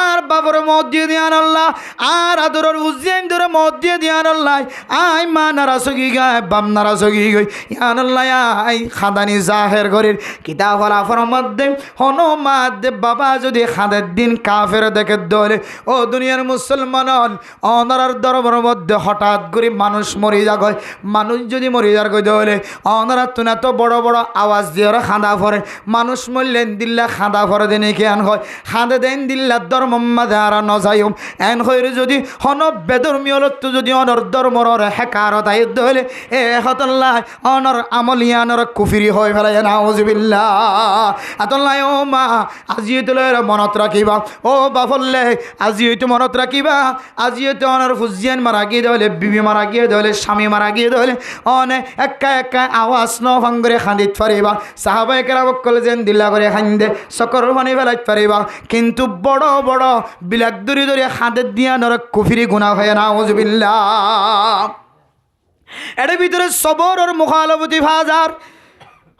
আর বাবর মসজিদিয়ান আল্লাহ আর আদরের উজ্জৈন ধরে মসজিদিয়ান আল্লাহ আয় মা নারাসগি গায় বাম নারাসগি গই ইয়ান আল্লাহ আয় খাদানি জাহের গরির কিতাব ফলাফর মধ্যে হনো মাদে বাবা যদি খাদের দিন কাফের দেখে দলে ও দুনিয়ার মুসলমান অনারার দরবার মধ্যে হঠাৎ করে মানুষ মরি যা গয় মানুষ যদি মরি যার গই দলে অনারা তুনা তো বড় বড় আওয়াজ দিয়ে ওরা খাঁদা ফরে মানুষ মরলেন দিল্লা খাঁদা ফরে দিনে কেন হয় খাঁদে দেন দিল্লা ধর্ম মাঝে আর নজায়ম এন হইরে যদি হন বেধর্মীয় লত্ত যদি অনর ধর্মর হেকারত আয়ুদ্ধ হইলে এ হতল্লাহ অনর আমলিয়ানর কুফিরি হয়ে ফেলে নাউজুবিল্লাহ আতল্লাহ ও মা আজি তোলে মনত রাখিবা ও বাফল্লে আজি হইতে মনত রাখিবা আজি হইতে অনর ফুজিয়ান মারা গিয়ে দেলে বিবি মারা গিয়ে দেলে স্বামী মারা গিয়ে দেলে অনে একা একা আওয়াজ ন ভাঙ্গরে খান্দিত পারিবা সাহাবায়ে কেরাম কলে যেন দিল্লা করে খান্দে সকর পানি ফেলাইতে পারিবা কিন্তু বড় বড় বিলাক দূরে দূরে হাতে দিয়া নর কুফিরি গুনাহ হয় নাউজুবিল্লাহ এর ভিতরে সবর আর মুখালবতি হাজার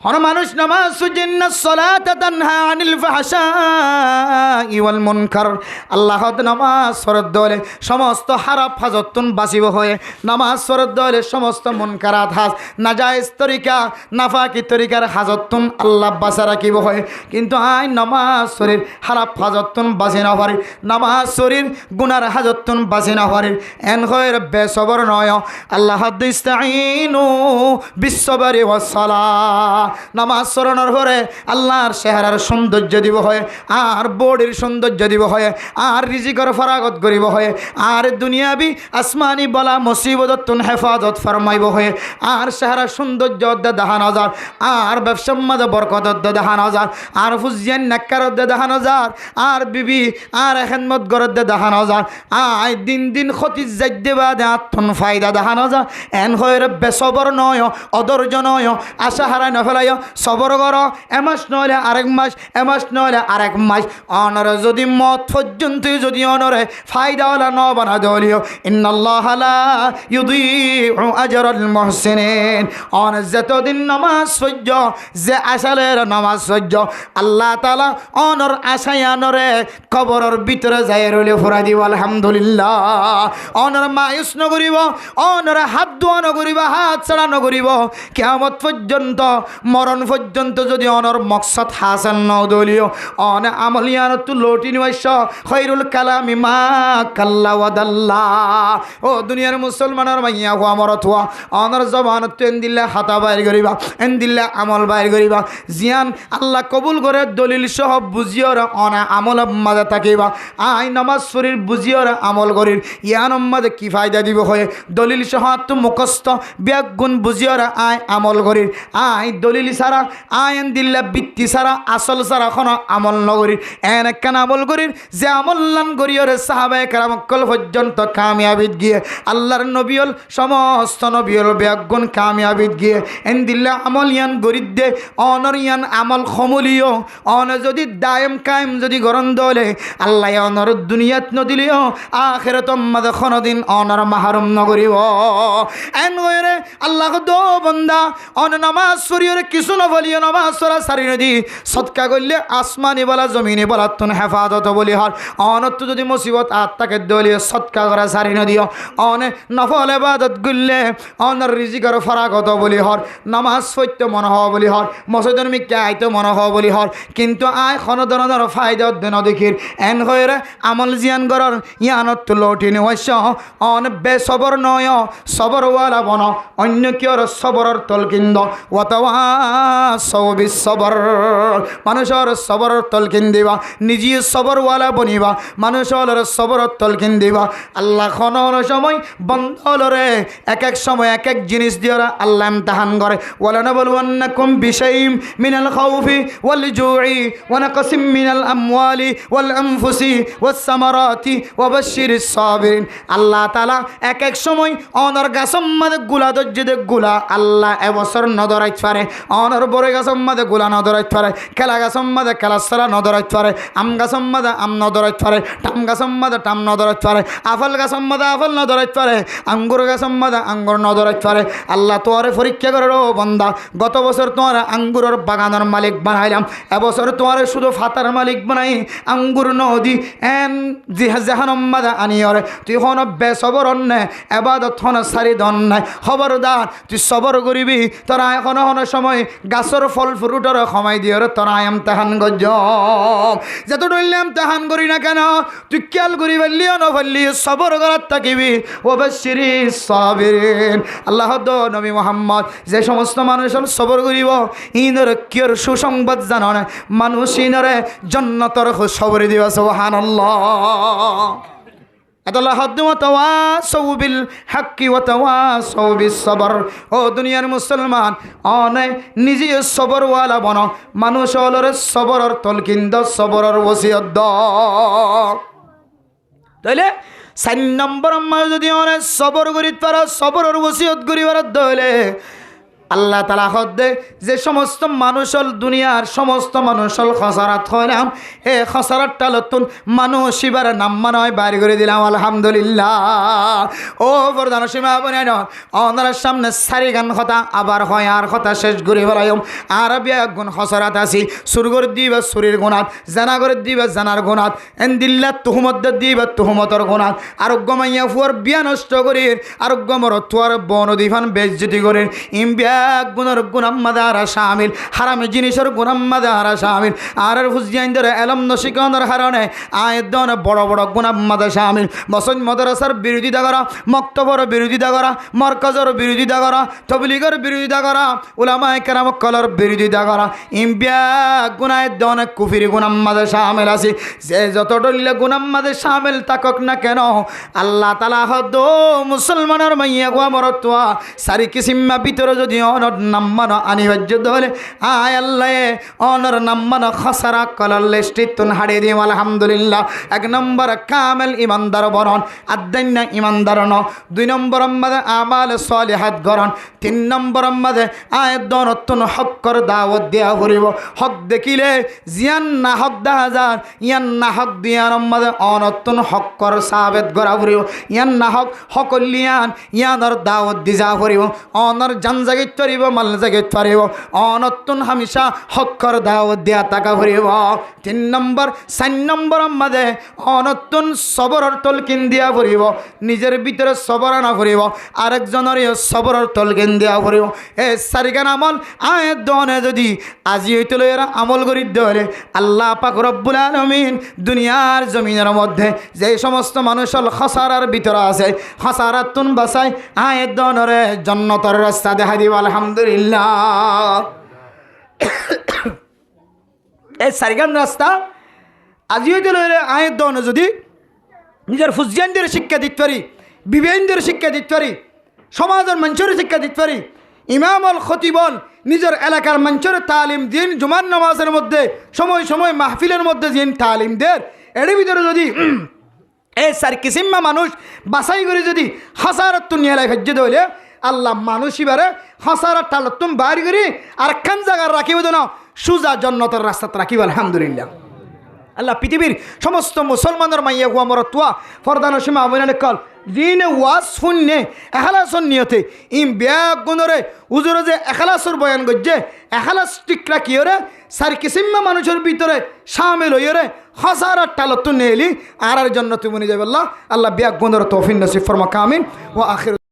হন মানুষ নামাজ সুজিন্না সালাত তানহা আনিল ফাহশাই ওয়াল মুনকার আল্লাহ নামাজ ফরজ দলে সমস্ত হারাপ হাজতুন বাঁচিব হয়ে নামাজ ফরজ দলে সমস্ত মুনকারাত হাজ নাজায়েজ তরিকা নাফাকি তরিকার হাজতুন আল্লাহ বাঁচা রাখিব হয় কিন্তু আই নামাজ শরীর হারাপ হাজতুন বাঁচি না পারি নামাজ শরীর গুনার হাজতুন বাঁচি না পারি এন হয় বেসবর নয় আল্লাহ ইস্তাইনু বিসসবরি ওয়াস সালাহ নামাজ স্মরণের পরে আল্লাহর চেহারার সৌন্দর্য দিব হয় আর বডির সৌন্দর্য দিব হয় আর রিজিকর ফরাগত করিব হয় আর দুনিয়াবি আসমানি বলা মুসিবতন হেফাজত ফরমাইব হয় আর চেহারার সৌন্দর্য দেখানো যার আর ব্যবসার মাঝে বরকত দেখানো যার আর ফুজিয়ান নাক্কার দেখানো যার আর বিবি আর খেদমত গরত দেখানো যার আয় দিন দিন ক্ষতি যাইতে বাদে আত্মন ফায়দা দেখানো যা এন হয় বেসবর নয় অধৈর্য নয় আশা হারায় নফেলাই সবর কর এমাস নইলে আরেক মাস এমাস নইলে আরেক মাস অনরে যদি মত পর্যন্ত যদি অনরে ফায়দাওয়ালা ন বানা দলিও ইন্নাল্লাহ লা ইউদিউ আজরাল মুহসিনিন অন যতদিন নামাজ সহ্য যে আসালের নামাজ সহ্য আল্লাহ তাআলা অনর আশায় অনরে কবরের ভিতরে যায় রইলে ফুরা দিব আলহামদুলিল্লাহ অনর মায়ুস নগরিব অনর হাত দোয়া নগরিব হাত ছাড়া নগরিব কিয়ামত পর্যন্ত মরণ পর্যন্ত যদি অনর মকসদ হাসান নদলীয় অন আমলিয়ান তু লোটি নিবাস খৈরুল কালামি মা কাল্লা ওয়াদাল্লা ও দুনিয়ার মুসলমানের মাইয়া হওয়া মরত হওয়া অনর জবান তেন দিল্লা হাতা বাইর করিবা এন দিল্লা আমল বাইর করিবা জিয়ান আল্লাহ কবুল করে দলিল সহ বুঝিওর অনা আমল মাঝে থাকিবা আই নামাজ শরীর বুঝিওর আমল করির ইয়ান মাঝে কি ফায়দা দিব হয়ে দলিল সহ তো মুখস্থ ব্যাগুণ বুঝিওর আই আমল করির আই দলিল সারা আইন দিল্লা বৃত্তি সারা আসল সারা কোনো আমল নগরী এন একখান আমল করির যে আমল্লান করিয়রে সাহাবায়ে কেরাম কল পর্যন্ত কামিয়াবিদ গিয়ে আল্লাহর নবীল সমস্ত নবীল ব্যাগুণ কামিয়াবিদ গিয়ে এন দিল্লা আমল ইয়ান গরিদ দে অনর ইয়ান আমল খমলিও অন যদি দায়ম কায়েম যদি গরম দলে আল্লাহ অনর দুনিয়াত নদিলিও আখিরাত মাদে কোনদিন অনর মাহরুম নগরিব এন গয়রে আল্লাহ দো বান্দা অন নামাজ শরীয়রে কিছু না বলিও নামাজ সরা সারি নদী সদকা করলে আসমানি বলা জমিনে বলা তুন হেফাজত বলি হর অনত যদি মুসিবত আত্মাকে দলিয়ে সদকা করা সারি নদীও অনে নফল ইবাদত গুললে অনর রিজিকর ফরাগত বলি হর নামাজ সত্য মন হওয়া বলি হর মসজিদের মিকে আইতো মন হওয়া বলি হর কিন্তু আয় খন ধরনের ফায়দা দেন দেখির এন হয়ে আমল জিয়ান গরর ইয়ানত লটি নেওয়াস অন বেসবর নয় সবরওয়ালা বন অন্য কিয়র সবরর তলকিন্দ ওয়াতাওয়াসাউ বিসসবর মানুষের সবরর তলকিন দিবা নিজে সবরওয়ালা বনিবা মানুষের সবরর তলকিন দিবা আল্লাহ খনর সময় বন্ধলরে এক এক সময় এক এক জিনিস দিয়ে আল্লাহ ইমতিহান করে ওয়ালানাবলুওয়ান্নাকুম বিশাইইম মিনাল খাউফি ওয়াল জুই ওয়া নাকসিম মিনাল আমওয়ালি ওয়াল আনফুসি ওয়াস সামারাতি ওয়া বাশশিরিস সাবিরিন আল্লাহ তাআলা এক এক সময় অনর গাছম মাদে গুলা দজ্জে গুলা আল্লাহ এবছর নদরাইত পারে অনর বড় গাছম মাদে গুলা নদরাইত পারে খেলা গাছম মাদে খেলা সারা নদরাইত পারে আম গাছম মাদে আম নদরাইত পারে টাম গাছম মাদে টাম নদরাইত পারে আফল গাছম মাদে আফল নদরাইত পারে আঙ্গুর গাছম মাদে আঙ্গুর নদরাইত পারে আল্লাহ তোরে পরীক্ষা করে ও বান্দা গত বছর তোমার আঙ্গুরের বাগানের মালিক বানাইলাম এবছর তোমার শুধু ফাতার মালিক বানাই আঙ্গুর নদী এন জাহানম মাদে আনিয়রে তুই হন বেসবর অন্যায় এবাদত হন সারি দন নাই খবরদার তুই সবর করিবি তোরা এখন হন সময় সময় গাছর ফল ফ্রুটর সময় দিয়ে তোরা এমতেহান গজ যত ডরলে এমতেহান করি না কেন তুই খেয়াল করি ফেললিও না ফেললি সবর করার থাকিবি ওবাশিরি সাবিরিন আল্লাহ নবী মুহাম্মদ যে সমস্ত মানুষ সবর করিব ইনর কিয়র সুসংবাদ জানান মানুষ ইনরে জান্নাতের খবর দিবা সুবহানাল্লাহ আল্লাহ ওয়াতাওয়াসাউ বিল হাক্কি ওয়াতাওয়াসাউ বিস সবর ও দুনিয়ার মুসলমান অনে নিজে সবরওয়ালা বনো মানুষ হলরে সবরর তলকিন্দ সবরর ওসিয়ত দাও তাইলে 4 নম্বর আমরা যদি অনে সবর করি তারা সবরর ওসিয়ত করিবার দলে আল্লাহ তাআলা হদ্দে যে সমস্ত মানুষ দুনিয়ার সমস্ত মানুষ খসারাত হইলাম এ খসারাতটা নতুন মানুষ এবার নাম মানয় বাইর করে দিলাম আলহামদুলিল্লাহ ও প্রধান সীমা বনে ওনার সামনে সারি গান কথা আবার হয় আর কথা শেষ করে বলাইম আর বিয়া গুণ খসারাত আসি সুর করে দিবা সুরের গুণাত জানা করে দিবা জানার গুণাত এন্দিল্লা তুহমত দিবা তুহমতর গুণাত আরোগ্য মাইয়া ফুয়ার বিয়া নষ্ট করি আরোগ্য মর তুয়ার বনদীফান বেজ্জতি করে ইমবিয়া গুণর গুণাম্মাদারা শামিল হারামি জিনিসের গুণাম্মাদারা শামিল আর হুজিয়াইনদের এলম নশিকনের হারণে আয়দন বড় বড় গুণাম্মাদা শামিল বসন মাদ্রাসার বিরোধিতা করা মক্তবর বিরোধিতা করা মরকজের বিরোধিতা করা তবলিগের বিরোধিতা করা উলামায়ে কেরাম কলর বিরোধিতা করা ইমবিয়া গুনায়দন কুফরি গুণাম্মাদা শামিল আছে যে যত ডলিলে গুণাম্মাদা শামিল তাকক না কেন আল্লাহ তাআলা হদ মুসলমানের মাইয়া গোয়া মরতোয়া সারি কিসিমা ভিতরে যদি অনর নাম্মানো আনিবার্য ধরে আয় আল্লাহ অনর নাম্মানো খসারা কলার লেস্টিতুন হারিয়ে দিম আলহামদুলিল্লাহ 1 নম্বর কামেল ইমানদার বরণ আদান্না ইমানদার ন 2 নম্বর আমাদের আমাল সালিহাত গরণ 3 নম্বর আমাদের আয় দনতুন হকর দাওয়াত দেয়া করিব হক দেখিলে জিয়ান না হক 10000 ইয়ান না হক দিয়ার আমাদের অনতুন হকর সাবেত গরা করিব ইয়ান না হক হকলিয়ান ইয়ানর দাওয়াত দিজা করিব অনর জানজাগি তরিব মাল জাগে তরিব অনতুন হামেশা হকর দাওয়াত দেয়া টাকা করিব 3 নম্বর 4 নম্বর আমাদের অনতুন সবরর তলকিন দিয়া করিব নিজের ভিতরে সবর না করিব আরেকজনের সবরর তলকিন দিয়া করিব এ সারিগান আমল আয় দনে যদি আজি হইতে লইরা আমল করি ধরে আল্লাহ পাক রব্বুল আলামিন দুনিয়ার জমিনের মধ্যে যে সমস্ত মানুষ খসারার ভিতরে আছে খসারাতুন বাসায় আয় দনরে জান্নাতের রাস্তা দেখা দিব আলহামদুলিল্লাহ এই সারিগান রাস্তা আজি হইতে লইরা আয় দনে যদি নিজের ফুজিয়ানদের শিক্ষা দিতে পারি বিবেকদের শিক্ষা দিতে পারি সমাজের মানুষের শিক্ষা দিতে পারি ইমামল খতিবল নিজের এলাকার মানুষের তালিম দিন জুমার নামাজের মধ্যে সময় সময় মাহফিলের মধ্যে দিন তালিম দের এর ভিতরে যদি এই সার কিসিম্মা মানুষ বাছাই করে যদি হাসারতুন নিয়ে ভেজ্য হইলে আল্লাহ মানুষ এবারে হাসারাত টালতুম বাইর করি আর খান জায়গার রাখিব না সুজা জান্নাতের রাস্তাতে রাখিব আলহামদুলিল্লাহ আল্লাহ পৃথিবীর সমস্ত মুসলমানের মাইয়া হুয়া মরতুয়া ফরদান সীমা আমিনানে কল দিনে ওয়াজ শুননে এখালাসর নিয়তে ইম ব্যাগ গুণরে উজুরে যে এখালাসর বয়ান গজ্জে এখালাস টিকরা কিয়রে সার কিসিম্মা মানুষের ভিতরে শামিল হইরে হাজার টালতুন নেলি আর জন্য তুমি নিয়ে যাবে আল্লাহ ব্যাগ গুণরে তৌফিক নসিব ফরমা কামিন ও আখির